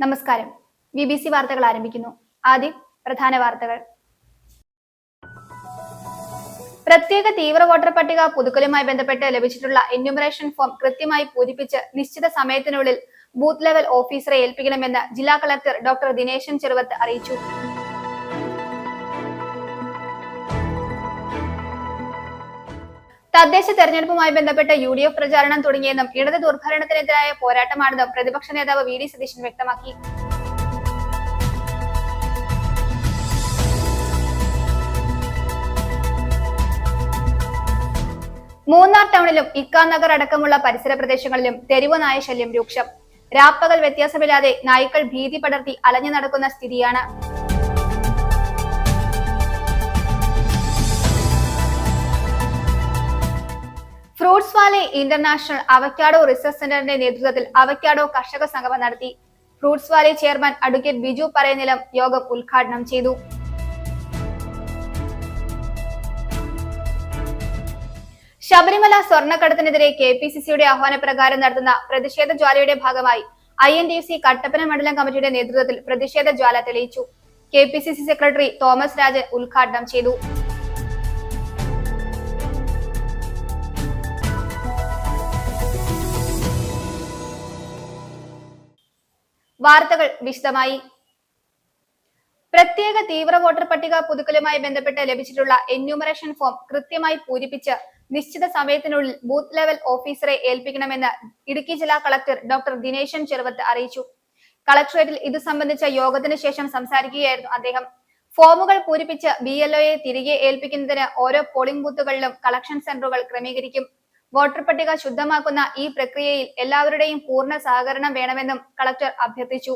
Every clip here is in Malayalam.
നമസ്കാരം. BBC വാർത്തകൾ ആരംഭിക്കുന്നു. ആദ്യം പ്രധാന വാർത്തകൾ. പ്രത്യേക തീവ്ര വോട്ടർ പട്ടിക പുതുക്കലുമായി ബന്ധപ്പെട്ട് ലഭിച്ചിട്ടുള്ള എന്യൂമറേഷൻ ഫോം കൃത്യമായി പൂരിപ്പിച്ച് നിശ്ചിത സമയത്തിനുള്ളിൽ ബൂത്ത് ലെവൽ ഓഫീസറെ ഏൽപ്പിക്കണമെന്ന് ജില്ലാ കളക്ടർ ഡോക്ടർ ദിനേശൻ ചെറുവത്ത് അറിയിച്ചു. തദ്ദേശ തെരഞ്ഞെടുപ്പുമായി ബന്ധപ്പെട്ട് UDF പ്രചാരണം തുടങ്ങിയെന്നും ഇടത് ദുർഭരണത്തിനെതിരായ പോരാട്ടമാണെന്നും പ്രതിപക്ഷ നേതാവ് VD സതീശൻ വ്യക്തമാക്കി. മൂന്നാർ ടൗണിലും ഇക്കാനഗർ അടക്കമുള്ള പരിസര പ്രദേശങ്ങളിലും തെരുവ് നായ ശല്യം രൂക്ഷം. രാപ്പകൽ വ്യത്യാസമില്ലാതെ നായ്ക്കൾ ഭീതി പടർത്തി അലഞ്ഞു നടക്കുന്ന സ്ഥിതിയാണ്. Fruits valley international avocado research സെന്ററിന്റെ നേതൃത്വത്തിൽ അവക്കാഡോ കർഷക സംഗമം നടത്തി. Fruits valley chairman advocate Biju Parayanilam യോഗം ഉദ്ഘാടനം ചെയ്തു. ശബരിമല സ്വർണ്ണക്കടത്തിനെതിരെ KPCCയുടെ ആഹ്വാനപ്രകാരം നടത്തുന്ന പ്രതിഷേധ ജ്വാലയുടെ ഭാഗമായി INTUC കട്ടപ്പന മണ്ഡലം കമ്മിറ്റിയുടെ നേതൃത്വത്തിൽ പ്രതിഷേധ ജ്വാല തെളിയിച്ചു. KPCC സെക്രട്ടറി തോമസ് രാജൻ ഉദ്ഘാടനം ചെയ്തു. വാർത്തകൾ വിശദമായി. പ്രത്യേക തീവ്ര വോട്ടർ പട്ടിക പുതുക്കലുമായി ബന്ധപ്പെട്ട് ലഭിച്ചിട്ടുള്ള എന്യൂമറേഷൻ ഫോം കൃത്യമായി പൂരിപ്പിച്ച് നിശ്ചിത സമയത്തിനുള്ളിൽ ബൂത്ത് ലെവൽ ഓഫീസറെ ഏൽപ്പിക്കണമെന്ന് ഇടുക്കി ജില്ലാ കളക്ടർ ഡോക്ടർ ദിനേശൻ ചെറുവത്ത് അറിയിച്ചു. കളക്ടറേറ്റിൽ ഇത് സംബന്ധിച്ച യോഗത്തിന് ശേഷം സംസാരിക്കുകയായിരുന്നു അദ്ദേഹം. ഫോമുകൾ പൂരിപ്പിച്ച് BLOയെ തിരികെ ഏൽപ്പിക്കുന്നതിന് ഓരോ പോളിംഗ് ബൂത്തുകളിലും കളക്ഷൻ സെന്ററുകൾ ക്രമീകരിക്കും. വോട്ടർ പട്ടിക ശുദ്ധമാക്കുന്ന ഈ പ്രക്രിയയിൽ എല്ലാവരുടെയും പൂർണ്ണ സഹകരണം വേണമെന്നും കളക്ടർ അഭ്യർത്ഥിച്ചു.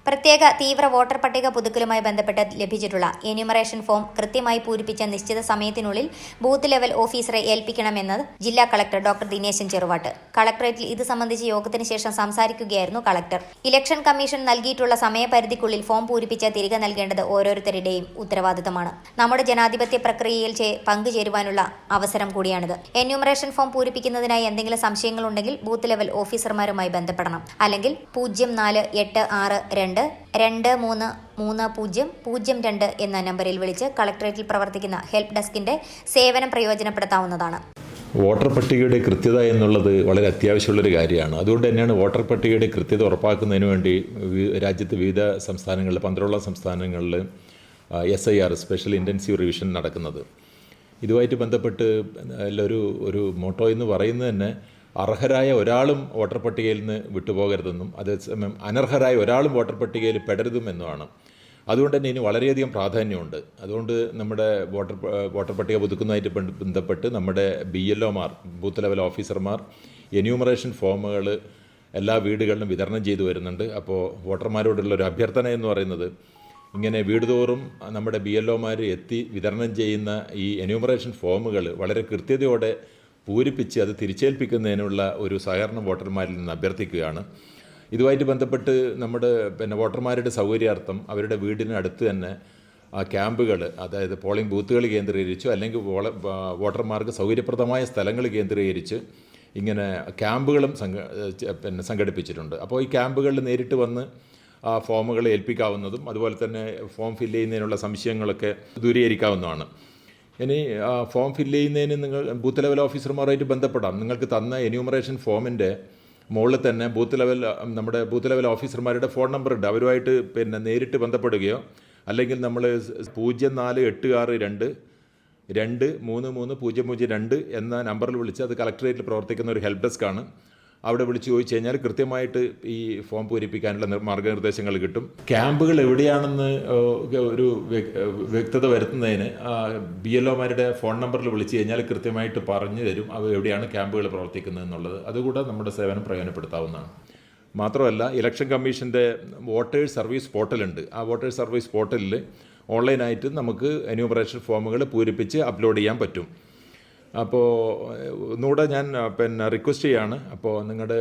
പ്രത്യേക തീവ്ര വോട്ടർ പട്ടിക പുതുക്കലുമായി ബന്ധപ്പെട്ട് ലഭിച്ചിട്ടുള്ള എന്യൂമറേഷൻ ഫോം കൃത്യമായി പൂരിപ്പിച്ച നിശ്ചിത സമയത്തിനുള്ളിൽ ബൂത്ത് ലെവൽ ഓഫീസറെ ഏൽപ്പിക്കണമെന്ന് ജില്ലാ കളക്ടർ ഡോക്ടർ ദിനേശൻ ചെറുവാട്ട് കളക്ടറേറ്റിൽ ഇത് സംബന്ധിച്ച് യോഗത്തിന് ശേഷം സംസാരിക്കുകയായിരുന്നു കളക്ടർ. ഇലക്ഷൻ കമ്മീഷൻ നൽകിയിട്ടുള്ള സമയപരിധിക്കുള്ളിൽ ഫോം പൂരിപ്പിച്ച് തിരികെ നൽകേണ്ടത് ഓരോരുത്തരുടെയും ഉത്തരവാദിത്തമാണ്. നമ്മുടെ ജനാധിപത്യ പ്രക്രിയയിൽ പങ്കുചേരുവാനുള്ള അവസരം കൂടിയാണിത്. എന്യൂമറേഷൻ ഫോം പൂരിപ്പിക്കുന്നതിനായി എന്തെങ്കിലും സംശയങ്ങളുണ്ടെങ്കിൽ ബൂത്ത് ലെവൽ ഓഫീസർമാരുമായി ബന്ധപ്പെടണം. അല്ലെങ്കിൽ 048622303002 എന്ന നമ്പറിൽ വിളിച്ച് കളക്ടറേറ്റിൽ പ്രവർത്തിക്കുന്ന ഹെൽപ്പ് ഡെസ്കിന്റെ സേവനം പ്രയോജനപ്പെടുത്താവുന്നതാണ്. വോട്ടർ പട്ടികയുടെ കൃത്യത എന്നുള്ളത് വളരെ അത്യാവശ്യമുള്ളൊരു കാര്യമാണ്. അതുകൊണ്ട് തന്നെയാണ് വോട്ടർ പട്ടികയുടെ കൃത്യത ഉറപ്പാക്കുന്നതിന് വേണ്ടി രാജ്യത്ത് വിവിധ സംസ്ഥാനങ്ങളിൽ 12 സംസ്ഥാനങ്ങളിൽ SIR സ്പെഷ്യൽ ഇൻറ്റൻസീവ് റിവിഷൻ നടക്കുന്നത്. ഇതുമായിട്ട് ബന്ധപ്പെട്ട് ഒരു മോട്ടോ എന്ന് പറയുന്നത് തന്നെ അർഹരായ ഒരാളും വോട്ടർ പട്ടികയിൽ നിന്ന് വിട്ടുപോകരുതെന്നും അതേസമയം അനർഹരായ ഒരാളും വോട്ടർ പട്ടികയിൽ പെടരുതുമെന്നുമാണ്. അതുകൊണ്ട് തന്നെ ഇനി വളരെയധികം പ്രാധാന്യമുണ്ട്. അതുകൊണ്ട് നമ്മുടെ വോട്ടർ പട്ടിക പുതുക്കുന്നതായിട്ട് ബന്ധപ്പെട്ട് നമ്മുടെ BLOമാർ ബൂത്ത് ലെവൽ ഓഫീസർമാർ എന്യൂമറേഷൻ ഫോമുകൾ എല്ലാ വീടുകളിലും വിതരണം ചെയ്തു വരുന്നുണ്ട്. അപ്പോൾ വോട്ടർമാരോടുള്ളൊരു അഭ്യർത്ഥന എന്ന് പറയുന്നത് ഇങ്ങനെ വീട് തോറും നമ്മുടെ BLOമാർ എത്തി വിതരണം ചെയ്യുന്ന ഈ എന്യൂമറേഷൻ ഫോമുകൾ വളരെ കൃത്യതയോടെ പൂരിപ്പിച്ച് അത് തിരിച്ചേൽപ്പിക്കുന്നതിനുള്ള ഒരു സഹകരണം വോട്ടർമാരിൽ നിന്ന് അഭ്യർത്ഥിക്കുകയാണ്. ഇതുമായിട്ട് ബന്ധപ്പെട്ട് നമ്മുടെ വോട്ടർമാരുടെ സൗകര്യാർത്ഥം അവരുടെ വീടിനടുത്ത് തന്നെ ക്യാമ്പുകൾ, അതായത് പോളിംഗ് ബൂത്തുകൾ കേന്ദ്രീകരിച്ചു അല്ലെങ്കിൽ വോട്ടർമാർക്ക് സൗകര്യപ്രദമായ സ്ഥലങ്ങൾ കേന്ദ്രീകരിച്ച് ഇങ്ങനെ ക്യാമ്പുകളും സംഘടിപ്പിച്ചിട്ടുണ്ട്. അപ്പോൾ ഈ ക്യാമ്പുകളിൽ നേരിട്ട് വന്ന് ഫോമുകൾ ഏൽപ്പിക്കാവുന്നതും അതുപോലെ തന്നെ ഫോം ഫില്ല് ചെയ്യുന്നതിനുള്ള സംശയങ്ങളൊക്കെ ദൂരീകരിക്കാവുന്നതാണ്. ഇനി ഫോം ഫില്ല് ചെയ്യുന്നതിന് നിങ്ങൾ ബൂത്ത് ലെവൽ ഓഫീസർമാരുമായിട്ട് ബന്ധപ്പെടാം. നിങ്ങൾക്ക് തന്ന എന്യൂമറേഷൻ ഫോമിൻ്റെ മുകളിൽ തന്നെ നമ്മുടെ ബൂത്ത് ലെവൽ ഓഫീസർമാരുടെ ഫോൺ നമ്പർ ഉണ്ട്. അവരുമായിട്ട് നേരിട്ട് ബന്ധപ്പെടുകയോ അല്ലെങ്കിൽ നമ്മൾ 048622333002 എന്ന നമ്പറിൽ വിളിച്ച് അത് കളക്ടറേറ്റിൽ പ്രവർത്തിക്കുന്ന ഒരു ഹെൽപ്പ് ഡെസ്ക്കാണ്. അവിടെ വിളിച്ച് ചോദിച്ചു കഴിഞ്ഞാൽ കൃത്യമായിട്ട് ഈ ഫോം പൂരിപ്പിക്കാനുള്ള മാർഗ്ഗനിർദ്ദേശങ്ങൾ കിട്ടും. ക്യാമ്പുകൾ എവിടെയാണെന്ന് ഒരു വ്യക്തത വരുത്തുന്നതിന് BLOമാരുടെ ഫോൺ നമ്പറിൽ വിളിച്ച് കഴിഞ്ഞാൽ കൃത്യമായിട്ട് പറഞ്ഞു തരും എവിടെയാണ് ക്യാമ്പുകൾ പ്രവർത്തിക്കുന്നത് എന്നുള്ളത്. അതുകൂടെ നമ്മുടെ സേവനം പ്രയോജനപ്പെടുത്താവുന്നതാണ്. മാത്രമല്ല ഇലക്ഷൻ കമ്മീഷൻ്റെ വോട്ടേഴ്സ് സർവീസ് പോർട്ടലുണ്ട്. ആ വോട്ടേഴ്സ് സർവീസ് പോർട്ടലിൽ ഓൺലൈനായിട്ട് നമുക്ക് എന്യൂമറേഷൻ ഫോമുകൾ പൂരിപ്പിച്ച് അപ്ലോഡ് ചെയ്യാൻ പറ്റും. അപ്പോൾ ഒന്നുകൂടെ ഞാൻ റിക്വസ്റ്റ് ചെയ്യാണ്. അപ്പോൾ നിങ്ങളുടെ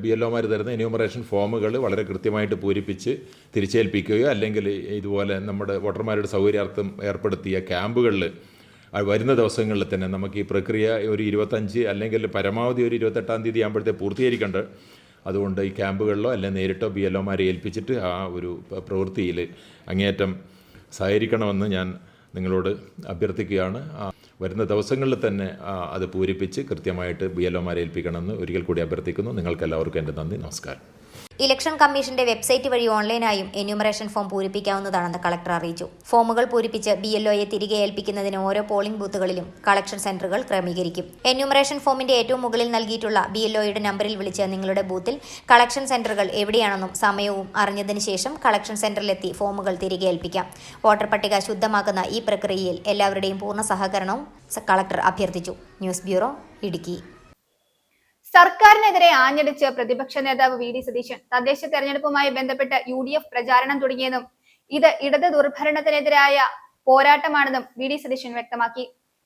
BLOമാർ തരുന്ന എന്യൂമറേഷൻ ഫോമുകൾ വളരെ കൃത്യമായിട്ട് പൂരിപ്പിച്ച് തിരിച്ചേൽപ്പിക്കുകയോ അല്ലെങ്കിൽ ഇതുപോലെ നമ്മുടെ വോട്ടർമാരുടെ സൗകര്യാർത്ഥം ഏർപ്പെടുത്തിയ ക്യാമ്പുകളിൽ വരുന്ന ദിവസങ്ങളിൽ തന്നെ നമുക്ക് ഈ പ്രക്രിയ ഒരു 25 അല്ലെങ്കിൽ പരമാവധി ഒരു 28-ാം തീയതി ആകുമ്പോഴത്തെ പൂർത്തീകരിക്കേണ്ടത്. അതുകൊണ്ട് ഈ ക്യാമ്പുകളിലോ അല്ലെങ്കിൽ നേരിട്ടോ BLOമാരെ ഏൽപ്പിച്ചിട്ട് ആ ഒരു പ്രവൃത്തിയിൽ അങ്ങേയറ്റം സഹകരിക്കണമെന്ന് ഞാൻ നിങ്ങളോട് അഭ്യർത്ഥിക്കുകയാണ്. വരുന്ന ദിവസങ്ങളിൽ തന്നെ അത് പൂരിപ്പിച്ച് കൃത്യമായിട്ട് BLOമാരെ ഏൽപ്പിക്കണമെന്ന് ഒരിക്കൽ കൂടി അഭ്യർത്ഥിക്കുന്നു. നിങ്ങൾക്കെല്ലാവർക്കും എൻ്റെ നന്ദി, നമസ്കാരം. ഇലക്ഷൻ കമ്മീഷന്റെ വെബ്സൈറ്റ് വഴി ഓൺലൈനായും എന്യൂമറേഷൻ ഫോം പൂരിപ്പിക്കാവുന്നതാണെന്ന് കളക്ടർ അറിയിച്ചു. ഫോമുകൾ പൂരിപ്പിച്ച് BLOയെ തിരികെ ഏൽപ്പിക്കുന്നതിന് ഓരോ പോളിംഗ് ബൂത്തുകളിലും കളക്ഷൻ സെന്ററുകൾ ക്രമീകരിക്കും. എന്യൂമറേഷൻ ഫോമിന്റെ ഏറ്റവും മുകളിൽ നൽകിയിട്ടുള്ള BLOയുടെ നമ്പറിൽ വിളിച്ച് നിങ്ങളുടെ ബൂത്തിൽ കളക്ഷൻ സെന്ററുകൾ എവിടെയാണെന്നും സമയവും അറിഞ്ഞതിന് ശേഷം കളക്ഷൻ സെന്ററിലെത്തി ഫോമുകൾ തിരികെ ഏൽപ്പിക്കാം. വോട്ടർ പട്ടിക ശുദ്ധമാക്കുന്ന ഈ പ്രക്രിയയിൽ എല്ലാവരുടെയും പൂർണ്ണ സഹകരണവും കളക്ടർ അഭ്യർത്ഥിച്ചു. News bureau, Idukki. സർക്കാരിനെതിരെ ആഞ്ഞടിച്ച് പ്രതിപക്ഷ നേതാവ് VD സതീശൻ തദ്ദേശ തെരഞ്ഞെടുപ്പുമായി ബന്ധപ്പെട്ട് UDF പ്രചാരണം തുടങ്ങിയെന്നും ഇത് ഇടത് ദുർഭരണത്തിനെതിരായ പോരാട്ടമാണെന്നും VD സതീശൻ വ്യക്തമാക്കി.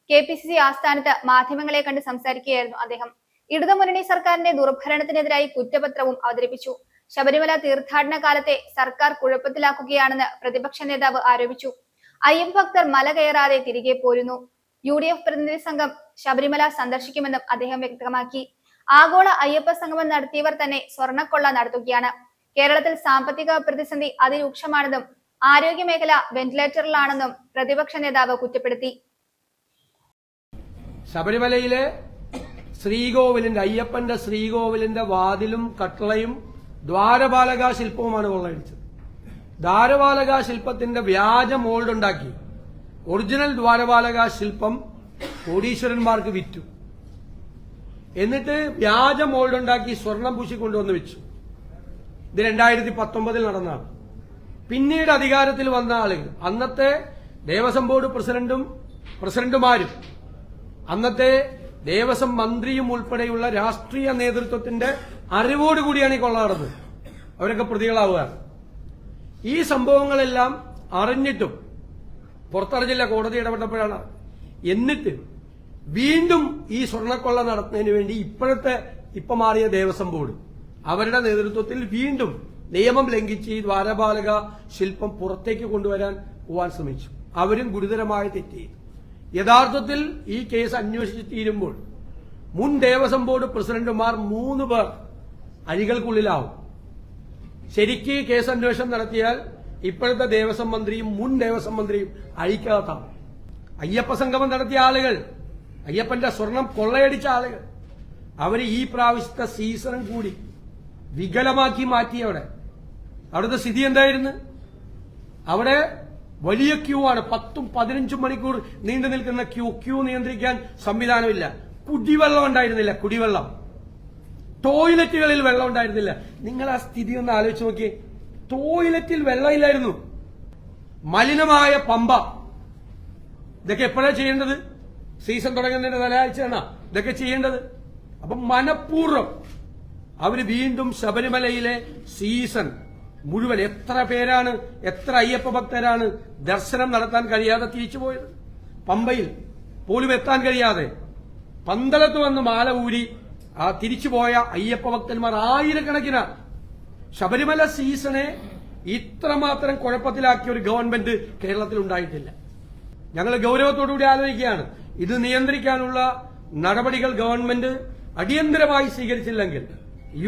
KPCC ആസ്ഥാനത്ത് മാധ്യമങ്ങളെ കണ്ട് സംസാരിക്കുകയായിരുന്നു അദ്ദേഹം. ഇടതുമുന്നണി സർക്കാരിന്റെ ദുർഭരണത്തിനെതിരായി കുറ്റപത്രവും അവതരിപ്പിച്ചു. ശബരിമല തീർത്ഥാടന കാലത്തെ സർക്കാർ കുഴപ്പത്തിലാക്കുകയാണെന്ന് പ്രതിപക്ഷ നേതാവ് ആരോപിച്ചു. അയ്യപ്പ ഭക്തർ മല കയറാതെ തിരികെ പോരുന്നു. UDF പ്രതിനിധി സംഘം ശബരിമല സന്ദർശിക്കുമെന്നും അദ്ദേഹം വ്യക്തമാക്കി. ആഗോള അയ്യപ്പ സംഗമം നടത്തിയവർ തന്നെ സ്വർണ്ണക്കൊള്ള നടത്തുകയാണ്. കേരളത്തിൽ സാമ്പത്തിക പ്രതിസന്ധി അതിരൂക്ഷമാണെന്നും ആരോഗ്യമേഖല വെന്റിലേറ്ററിലാണെന്നും പ്രതിപക്ഷ നേതാവ് കുറ്റപ്പെടുത്തി. ശബരിമലയിലെ ശ്രീകോവിലിന്റെ അയ്യപ്പന്റെ ശ്രീകോവിലിന്റെ വാതിലും കട്ടളയും ദ്വാരപാലക ശില്പവുമാണ് കൊള്ളയടിച്ചത്. ദ്വാരപാലക ശില്പത്തിന്റെ വ്യാജ മോൾഡ് ഉണ്ടാക്കി ഒറിജിനൽ ദ്വാരപാലക ശില്പം കോടീശ്വരന്മാർക്ക് വിറ്റു. എന്നിട്ട് വ്യാജ മോൾഡ് ഉണ്ടാക്കി സ്വർണം പൂശി കൊണ്ടുവന്ന് വെച്ചു. ഇത് 2019 നടന്നതാണ്. പിന്നീട് അധികാരത്തിൽ വന്ന ആളുകൾ, അന്നത്തെ ദേവസ്വം ബോർഡ് പ്രസിഡന്റുമാരും അന്നത്തെ ദേവസ്വം മന്ത്രിയും ഉൾപ്പെടെയുള്ള രാഷ്ട്രീയ നേതൃത്വത്തിന്റെ അറിവോടുകൂടിയാണ് ഈ കൊള്ള നടന്നത്. അവരൊക്കെ പ്രതികളാവുകയാണ്. ഈ സംഭവങ്ങളെല്ലാം അറിഞ്ഞിട്ടും പുറത്തറിഞ്ഞില്ല, കോടതി ഇടപെട്ടപ്പോഴാണ്. എന്നിട്ട് വീണ്ടും ഈ സ്വർണ്ണക്കൊള്ള നടത്തുന്നതിന് വേണ്ടി ഇപ്പൊ മാറിയ ദേവസ്വം ബോർഡ് അവരുടെ നേതൃത്വത്തിൽ വീണ്ടും നിയമം ലംഘിച്ച് ഈ ദ്വാരപാലക ശില്പം പുറത്തേക്ക് പോവാൻ ശ്രമിച്ചു. അവരും ഗുരുതരമായ തെറ്റ് ചെയ്തു. യഥാർത്ഥത്തിൽ ഈ കേസ് അന്വേഷിച്ച് തീരുമ്പോൾ മുൻ ദേവസ്വം ബോർഡ് പ്രസിഡന്റുമാർ 3 പേർ അഴികൾക്കുള്ളിലാവും. ശരിക്ക് കേസ് അന്വേഷണം നടത്തിയാൽ ഇപ്പോഴത്തെ ദേവസ്വം മന്ത്രിയും മുൻ ദേവസ്വം മന്ത്രിയും അഴിക്കകത്താവും. അയ്യപ്പ സംഗമം നടത്തിയ ആളുകൾ, അയ്യപ്പന്റെ സ്വർണം കൊള്ളയടിച്ച ആളുകൾ, അവര് ഈ പ്രാവശ്യത്തെ സീസണും കൂടി വികലമാക്കി മാറ്റിയവിടെ. അവിടുത്തെ സ്ഥിതി എന്തായിരുന്നു? അവിടെ വലിയ ക്യൂ ആണ്. 10-15 മണിക്കൂർ നീണ്ടു നിൽക്കുന്ന ക്യൂ നിയന്ത്രിക്കാൻ സംവിധാനമില്ല. കുടിവെള്ളം ഉണ്ടായിരുന്നില്ല. കുടിവെള്ളം, ടോയ്ലറ്റുകളിൽ വെള്ളം ഉണ്ടായിരുന്നില്ല. നിങ്ങൾ ആ സ്ഥിതി ഒന്ന് ആലോചിച്ച് നോക്കിയേ. ടോയ്ലറ്റിൽ വെള്ളമില്ലായിരുന്നു. മലിനമായ പമ്പ. ഇതൊക്കെ എപ്പോഴാണ് ചെയ്യേണ്ടത്? സീസൺ തുടങ്ങുന്നതിന്റെ തലയാഴ്ചയാണ് ഇതൊക്കെ ചെയ്യേണ്ടത്. അപ്പം മനഃപൂർവ്വം അവര് വീണ്ടും ശബരിമലയിലെ സീസൺ മുഴുവൻ എത്ര അയ്യപ്പ ഭക്തരാണ് ദർശനം നടത്താൻ കഴിയാതെ തിരിച്ചുപോയത്? പമ്പയിൽ പോലും എത്താൻ കഴിയാതെ പന്തളത്ത് വന്ന് മാല ഊരി തിരിച്ചുപോയ അയ്യപ്പ ഭക്തന്മാർ ആയിരക്കണക്കിനാണ്. ശബരിമല സീസണെ ഇത്രമാത്രം കുഴപ്പത്തിലാക്കിയ ഒരു ഗവൺമെന്റ് കേരളത്തിൽ ഉണ്ടായിട്ടില്ല. ഞങ്ങൾ ഗൌരവത്തോടുകൂടി ആലോചിക്കുകയാണ്. ഇത് നിയന്ത്രിക്കാനുള്ള നടപടികൾ ഗവൺമെന്റ് അടിയന്തരമായി സ്വീകരിച്ചില്ലെങ്കിൽ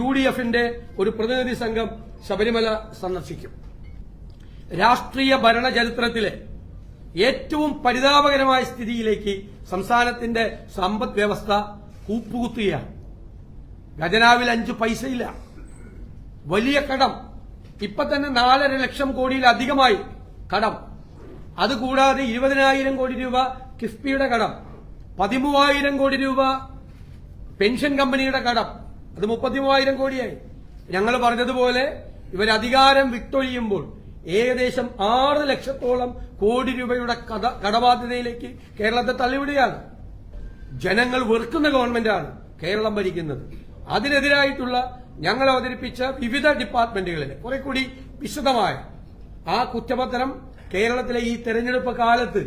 UDFന്റെ ഒരു പ്രതിനിധി സംഘം ശബരിമല സന്ദർശിക്കും. രാഷ്ട്രീയ ഭരണ ചരിത്രത്തിലെ ഏറ്റവും പരിതാപകരമായ സ്ഥിതിയിലേക്ക് സംസ്ഥാനത്തിന്റെ സമ്പദ് വ്യവസ്ഥ കൂപ്പുകുത്തുകയാണ്. ഖജനാവിൽ 5 പൈസയില്ല. വലിയ കടം. ഇപ്പൊ തന്നെ 4.5 ലക്ഷം കോടിയിലധികമായി കടം. അതുകൂടാതെ 20,000 കോടി രൂപ കിഫ്ബിയുടെ കടം, 13,000 കോടി രൂപ പെൻഷൻ കമ്പനിയുടെ കടം. അത് 33,000 കോടിയായി. ഞങ്ങൾ പറഞ്ഞതുപോലെ ഇവർ അധികാരം വിട്ടൊഴിയുമ്പോൾ ഏകദേശം 6 ലക്ഷത്തോളം കോടി രൂപയുടെ കടബാധ്യതയിലേക്ക് കേരളത്തെ തള്ളിവിടുകയാണ്. ജനങ്ങൾ വെറുക്കുന്ന ഗവൺമെന്റാണ് കേരളം ഭരിക്കുന്നത്. അതിനെതിരായിട്ടുള്ള ഞങ്ങൾ അവതരിപ്പിച്ച വിവിധ ഡിപ്പാർട്ട്മെന്റുകളിലെ കുറെ കൂടി വിശദമായ ആ കുറ്റപത്രം കേരളത്തിലെ ഈ തെരഞ്ഞെടുപ്പ് കാലത്ത്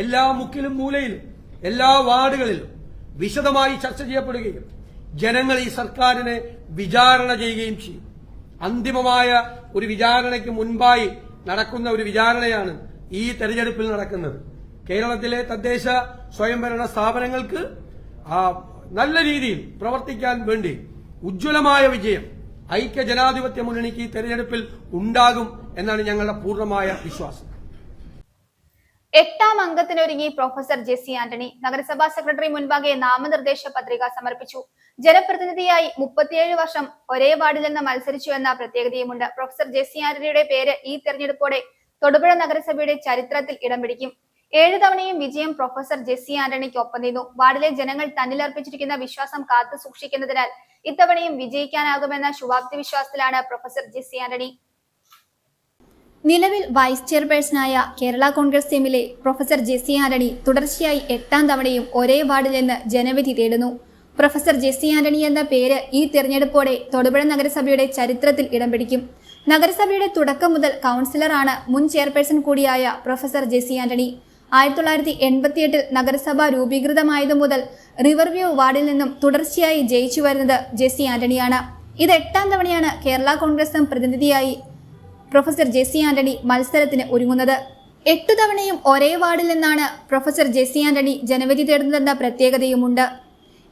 എല്ലാ മുക്കിലും മൂലയിലും എല്ലാ വാർഡുകളിലും വിശദമായി ചർച്ച ചെയ്യപ്പെടുകയും ജനങ്ങൾ ഈ സർക്കാരിനെ വിചാരണ ചെയ്യുകയും ചെയ്യും. അന്തിമമായ ഒരു വിചാരണയ്ക്ക് മുൻപായി നടക്കുന്ന ഒരു വിചാരണയാണ് ഈ തെരഞ്ഞെടുപ്പിൽ നടക്കുന്നത്. കേരളത്തിലെ തദ്ദേശ സ്വയംഭരണ സ്ഥാപനങ്ങൾക്ക് നല്ല രീതിയിൽ പ്രവർത്തിക്കാൻ വേണ്ടി ഉജ്ജ്വലമായ വിജയം ഐക്യ ജനാധിപത്യ മുന്നണിക്ക് ഈ തെരഞ്ഞെടുപ്പിൽ ഉണ്ടാകും എന്നാണ് ഞങ്ങളുടെ പൂർണ്ണമായ വിശ്വാസം. 8ാം അംഗത്തിനൊരുങ്ങി പ്രൊഫസർ ജെസ്സി ആന്റണി. നഗരസഭാ സെക്രട്ടറി മുൻപാകെ നാമനിർദ്ദേശ പത്രിക സമർപ്പിച്ചു. ജനപ്രതിനിധിയായി 37 വർഷം ഒരേ വാർഡിൽ നിന്ന് മത്സരിച്ചു എന്ന പ്രത്യേകതയുമുണ്ട്. പ്രൊഫസർ ജെസ്സി ആന്റണിയുടെ പേര് ഈ തെരഞ്ഞെടുപ്പോടെ തൊടുപുഴ നഗരസഭയുടെ ചരിത്രത്തിൽ ഇടം പിടിക്കും. 7 തവണയും വിജയം പ്രൊഫസർ ജെസ്സി ആന്റണിക്ക് ഒപ്പം നിന്നു. വാർഡിലെ ജനങ്ങൾ തന്നിലർപ്പിച്ചിരിക്കുന്ന വിശ്വാസം കാത്തു സൂക്ഷിക്കുന്നതിനാൽ ഇത്തവണയും വിജയിക്കാനാകുമെന്ന ശുഭാപ്തി വിശ്വാസത്തിലാണ് പ്രൊഫസർ ജെസ്സി ആന്റണി. നിലവിൽ വൈസ് ചെയർപേഴ്സണായ കേരള കോൺഗ്രസ് എമ്മിലെ പ്രൊഫസർ ജെസ്സി ആന്റണി തുടർച്ചയായി 8ാം തവണയും ഒരേ വാർഡിൽ നിന്ന് ജനവിധി തേടുന്നു. പ്രൊഫസർ ജെസ്സി ആന്റണി എന്ന പേര് ഈ തെരഞ്ഞെടുപ്പോടെ തൊടുപുഴ നഗരസഭയുടെ ചരിത്രത്തിൽ ഇടം പിടിക്കും. നഗരസഭയുടെ തുടക്കം മുതൽ കൗൺസിലറാണ് മുൻ ചെയർപേഴ്സൺ കൂടിയായ പ്രൊഫസർ ജെസ്സി ആന്റണി. 1988 നഗരസഭ രൂപീകൃതമായതു മുതൽ റിവർവ്യൂ വാർഡിൽ നിന്നും തുടർച്ചയായി ജയിച്ചു വരുന്നത് ജെസ്സി ആന്റണിയാണ്. ഇത് 8ാം തവണയാണ് കേരള കോൺഗ്രസ് എം പ്രതിനിധിയായി പ്രൊഫസർ ജെസ്സി ആന്റണി മത്സരത്തിന് ഒരുങ്ങുന്നത്. 8 തവണയും ഒരേ വാർഡിൽ നിന്നാണ് പ്രൊഫസർ ജെസ്സി ആന്റണി ജനവിധി തേടുന്നതെന്ന പ്രത്യേകതയുമുണ്ട്.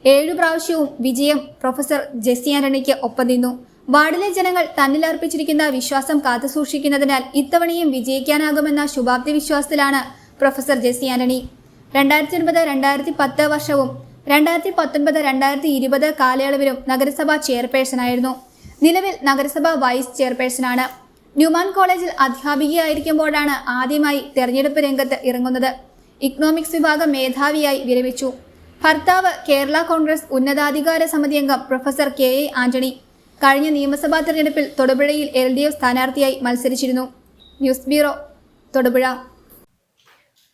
7 പ്രാവശ്യവും വിജയം പ്രൊഫസർ ജെസ്സി ആന്റണിക്ക് ഒപ്പം നിന്നു. വാർഡിലെ ജനങ്ങൾ തന്നിലർപ്പിച്ചിരിക്കുന്ന വിശ്വാസം കാത്തുസൂക്ഷിക്കുന്നതിനാൽ ഇത്തവണയും വിജയിക്കാനാകുമെന്ന ശുഭാപ്തി വിശ്വാസത്തിലാണ് പ്രൊഫസർ ജെസ്സി ആന്റണി. 2009-2010 വർഷവും 2019-2020 കാലയളവിലും നഗരസഭാ ചെയർപേഴ്സണായിരുന്നു. നിലവിൽ നഗരസഭാ വൈസ് ചെയർപേഴ്സണാണ്. ന്യൂമാൻ കോളേജിൽ അധ്യാപികയായിരിക്കുമ്പോഴാണ് ആദ്യമായി തെരഞ്ഞെടുപ്പ് രംഗത്ത് ഇറങ്ങുന്നത്. ഇക്കണോമിക്സ് വിഭാഗം മേധാവിയായി വിരമിച്ചു. ഭർത്താവ് കേരള കോൺഗ്രസ് ഉന്നതാധികാര സമിതി അംഗം പ്രൊഫസർ കെ എ ആന്റണി കഴിഞ്ഞ നിയമസഭാ തെരഞ്ഞെടുപ്പിൽ തൊടുപുഴയിൽ LDF സ്ഥാനാർത്ഥിയായി മത്സരിച്ചിരുന്നു. News bureau, Thodupuzha.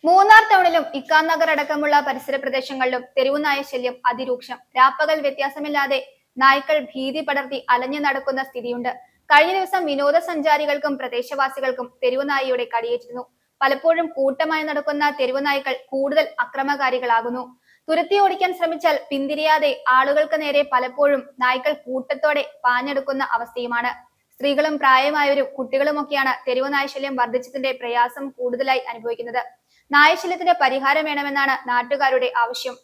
മൂന്നാർ ടൗണിലും ഇക്കാ നഗർ അടക്കമുള്ള പരിസര പ്രദേശങ്ങളിലും തെരുവുനായ ശല്യം അതിരൂക്ഷം. രാപ്പകൽ വ്യത്യാസമില്ലാതെ നായ്ക്കൾ ഭീതി പടർത്തി അലഞ്ഞു നടക്കുന്ന സ്ഥിതിയുണ്ട്. കഴിഞ്ഞ ദിവസം വിനോദസഞ്ചാരികൾക്കും പ്രദേശവാസികൾക്കും തെരുവുനായയുടെ കടിയേറ്റിരുന്നു. പലപ്പോഴും കൂട്ടമായി നടക്കുന്ന തെരുവുനായ്ക്കൾ കൂടുതൽ അക്രമകാരികളാകുന്നു. തുരത്തി ഓടിക്കാൻ ശ്രമിച്ചാൽ പിന്തിരിയാതെ ആളുകൾക്ക് നേരെ പലപ്പോഴും നായ്ക്കൾ കൂട്ടത്തോടെ പാഞ്ഞെടുക്കുന്ന അവസ്ഥയുമാണ്. സ്ത്രീകളും പ്രായമായവരും കുട്ടികളുമൊക്കെയാണ് തെരുവുനായശല്യം വർദ്ധിച്ചതിന്റെ പ്രയാസം കൂടുതലായി അനുഭവിക്കുന്നത്. നായശല്യത്തിന് പരിഹാരം വേണമെന്നാണ് നാട്ടുകാരുടെ ആവശ്യം.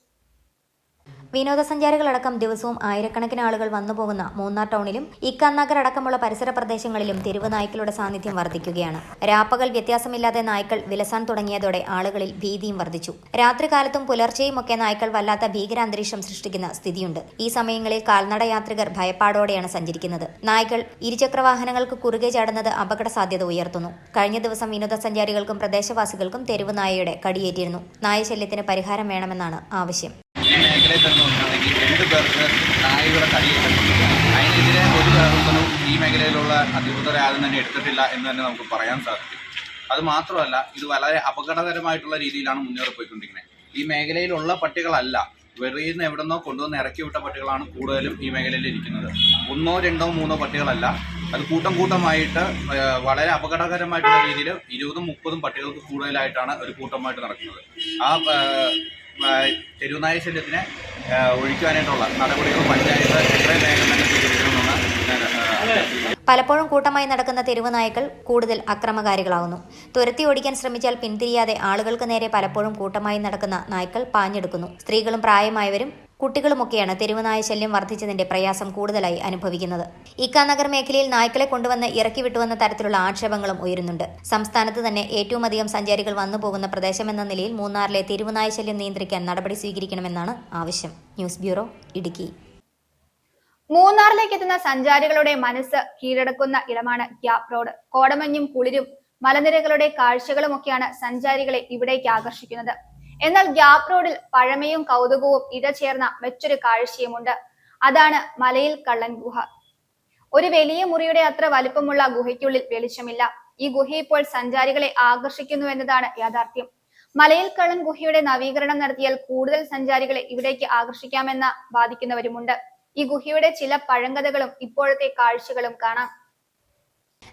വിനോദസഞ്ചാരികളടക്കം ദിവസവും ആയിരക്കണക്കിന് ആളുകൾ വന്നുപോകുന്ന മൂന്നാർ ടൗണിലും ഇക്കാനഗർ അടക്കമുള്ള പരിസര പ്രദേശങ്ങളിലും തെരുവ് നായ്ക്കളുടെ സാന്നിധ്യം വർദ്ധിക്കുകയാണ്. രാപ്പകൽ വ്യത്യാസമില്ലാതെ നായ്ക്കൾ വിലസാൻ തുടങ്ങിയതോടെ ആളുകളിൽ ഭീതിയും വർദ്ധിച്ചു. രാത്രികാലത്തും പുലർച്ചെയുമൊക്കെ നായ്ക്കൾ വല്ലാത്ത ഭീകരാന്തരീക്ഷം സൃഷ്ടിക്കുന്ന സ്ഥിതിയുണ്ട്. ഈ സമയങ്ങളിൽ കാൽനട യാത്രികർ ഭയപ്പാടോടെയാണ് സഞ്ചരിക്കുന്നത്. നായ്ക്കൾ ഇരുചക്രവാഹനങ്ങൾക്ക് കുറുകെ ചാടുന്നത് അപകട സാധ്യത ഉയർത്തുന്നു. കഴിഞ്ഞ ദിവസം വിനോദസഞ്ചാരികൾക്കും പ്രദേശവാസികൾക്കും തെരുവ് നായയുടെ കടിയേറ്റിരുന്നു. നായശല്യത്തിന് പരിഹാരം വേണമെന്നാണ് ആവശ്യം. ഈ മേഖലയിൽ തന്നെ നോക്കുകയാണെങ്കിൽ 2 പേർക്ക് നായയുടെ കടിയേറ്റിട്ടുണ്ട്. അതിനെതിരെ ഒരു പ്രവർത്തനവും ഈ മേഖലയിലുള്ള അധികൃതരാരും തന്നെ എടുത്തിട്ടില്ല എന്ന് തന്നെ നമുക്ക് പറയാൻ സാധിക്കും. അതുമാത്രമല്ല, ഇത് വളരെ അപകടകരമായിട്ടുള്ള രീതിയിലാണ് മുന്നേറിപ്പോയിക്കൊണ്ടിരിക്കുന്നത്. ഈ മേഖലയിലുള്ള പട്ടികളല്ല, വെളിയിൽ നിന്ന് എവിടെന്നോ കൊണ്ടുവന്ന് ഇറക്കി വിട്ട പട്ടികളാണ് കൂടുതലും ഈ മേഖലയിൽ ഇരിക്കുന്നത്. 1, 2, 3 പട്ടികളല്ല, അത് കൂട്ടമായിട്ട് വളരെ അപകടകരമായിട്ടുള്ള രീതിയിൽ 20, 30 പട്ടികൾക്ക് കൂടുതലായിട്ടാണ് ഒരു കൂട്ടമായിട്ട് നടക്കുന്നത്. ആ തെരുവുനായ ശല്യത്തിനെ ഒഴിക്കാനായിട്ടുള്ള നടപടികൾ പഞ്ചായത്ത് എത്രയും വേഗം തന്നെ സ്വീകരിക്കണമെന്നാണ്. പലപ്പോഴും കൂട്ടമായി നടക്കുന്ന തെരുവ് നായ്ക്കൾ കൂടുതൽ അക്രമകാരികളാവുന്നു. തുരത്തി ഓടിക്കാൻ ശ്രമിച്ചാൽ പിന്തിരിയാതെ ആളുകൾക്ക് നേരെ പലപ്പോഴും കൂട്ടമായി നടക്കുന്ന നായ്ക്കൾ പാഞ്ഞെടുക്കുന്നു. സ്ത്രീകളും പ്രായമായവരും കുട്ടികളുമൊക്കെയാണ് തെരുവുനായ ശല്യം വർദ്ധിച്ചതിന്റെ പ്രയാസം കൂടുതലായി അനുഭവിക്കുന്നത്. ഇക്കാനഗർ മേഖലയിൽ നായ്ക്കളെ കൊണ്ടുവന്ന് ഇറക്കി വിട്ടുവെന്ന തരത്തിലുള്ള ആക്ഷേപങ്ങളും ഉയരുന്നുണ്ട്. സംസ്ഥാനത്ത് തന്നെ ഏറ്റവും അധികം സഞ്ചാരികൾ വന്നുപോകുന്ന പ്രദേശമെന്ന നിലയിൽ മൂന്നാറിലെ തെരുവുനായ ശല്യം നിയന്ത്രിക്കാൻ നടപടി സ്വീകരിക്കണമെന്നാണ് ആവശ്യം. News bureau, Idukki. മൂന്നാറിലേക്ക് എത്തുന്ന സഞ്ചാരികളുടെ മനസ്സ് കീഴടക്കുന്ന ഇടമാണ് ഗ്യാപ് റോഡ്. കോടമഞ്ഞും കുളിരും മലനിരകളുടെ കാഴ്ചകളുമൊക്കെയാണ് സഞ്ചാരികളെ ഇവിടേക്ക് ആകർഷിക്കുന്നത്. എന്നാൽ ഗ്യാപ് റോഡിൽ പഴമയും കൗതുകവും ഇഴചേർന്ന മറ്റൊരു കാഴ്ചയുമുണ്ട്. അതാണ് മലയിൽ കള്ളൻ ഗുഹ. ഒരു വലിയ മുറിയുടെ അത്ര വലുപ്പമുള്ള ഗുഹയ്ക്കുള്ളിൽ വെളിച്ചമില്ല. ഈ ഗുഹ ഇപ്പോൾ സഞ്ചാരികളെ ആകർഷിക്കുന്നു എന്നതാണ് യാഥാർത്ഥ്യം. മലയിൽ കള്ളൻ ഗുഹയുടെ നവീകരണം നടത്തിയാൽ കൂടുതൽ സഞ്ചാരികളെ ഇവിടേക്ക് ആകർഷിക്കാമെന്ന് വാദിക്കുന്നവരുമുണ്ട്. ഈ ഗുഹയുടെ ചില പഴങ്കഥകളും ഇപ്പോഴത്തെ കാഴ്ചകളും കാണാം.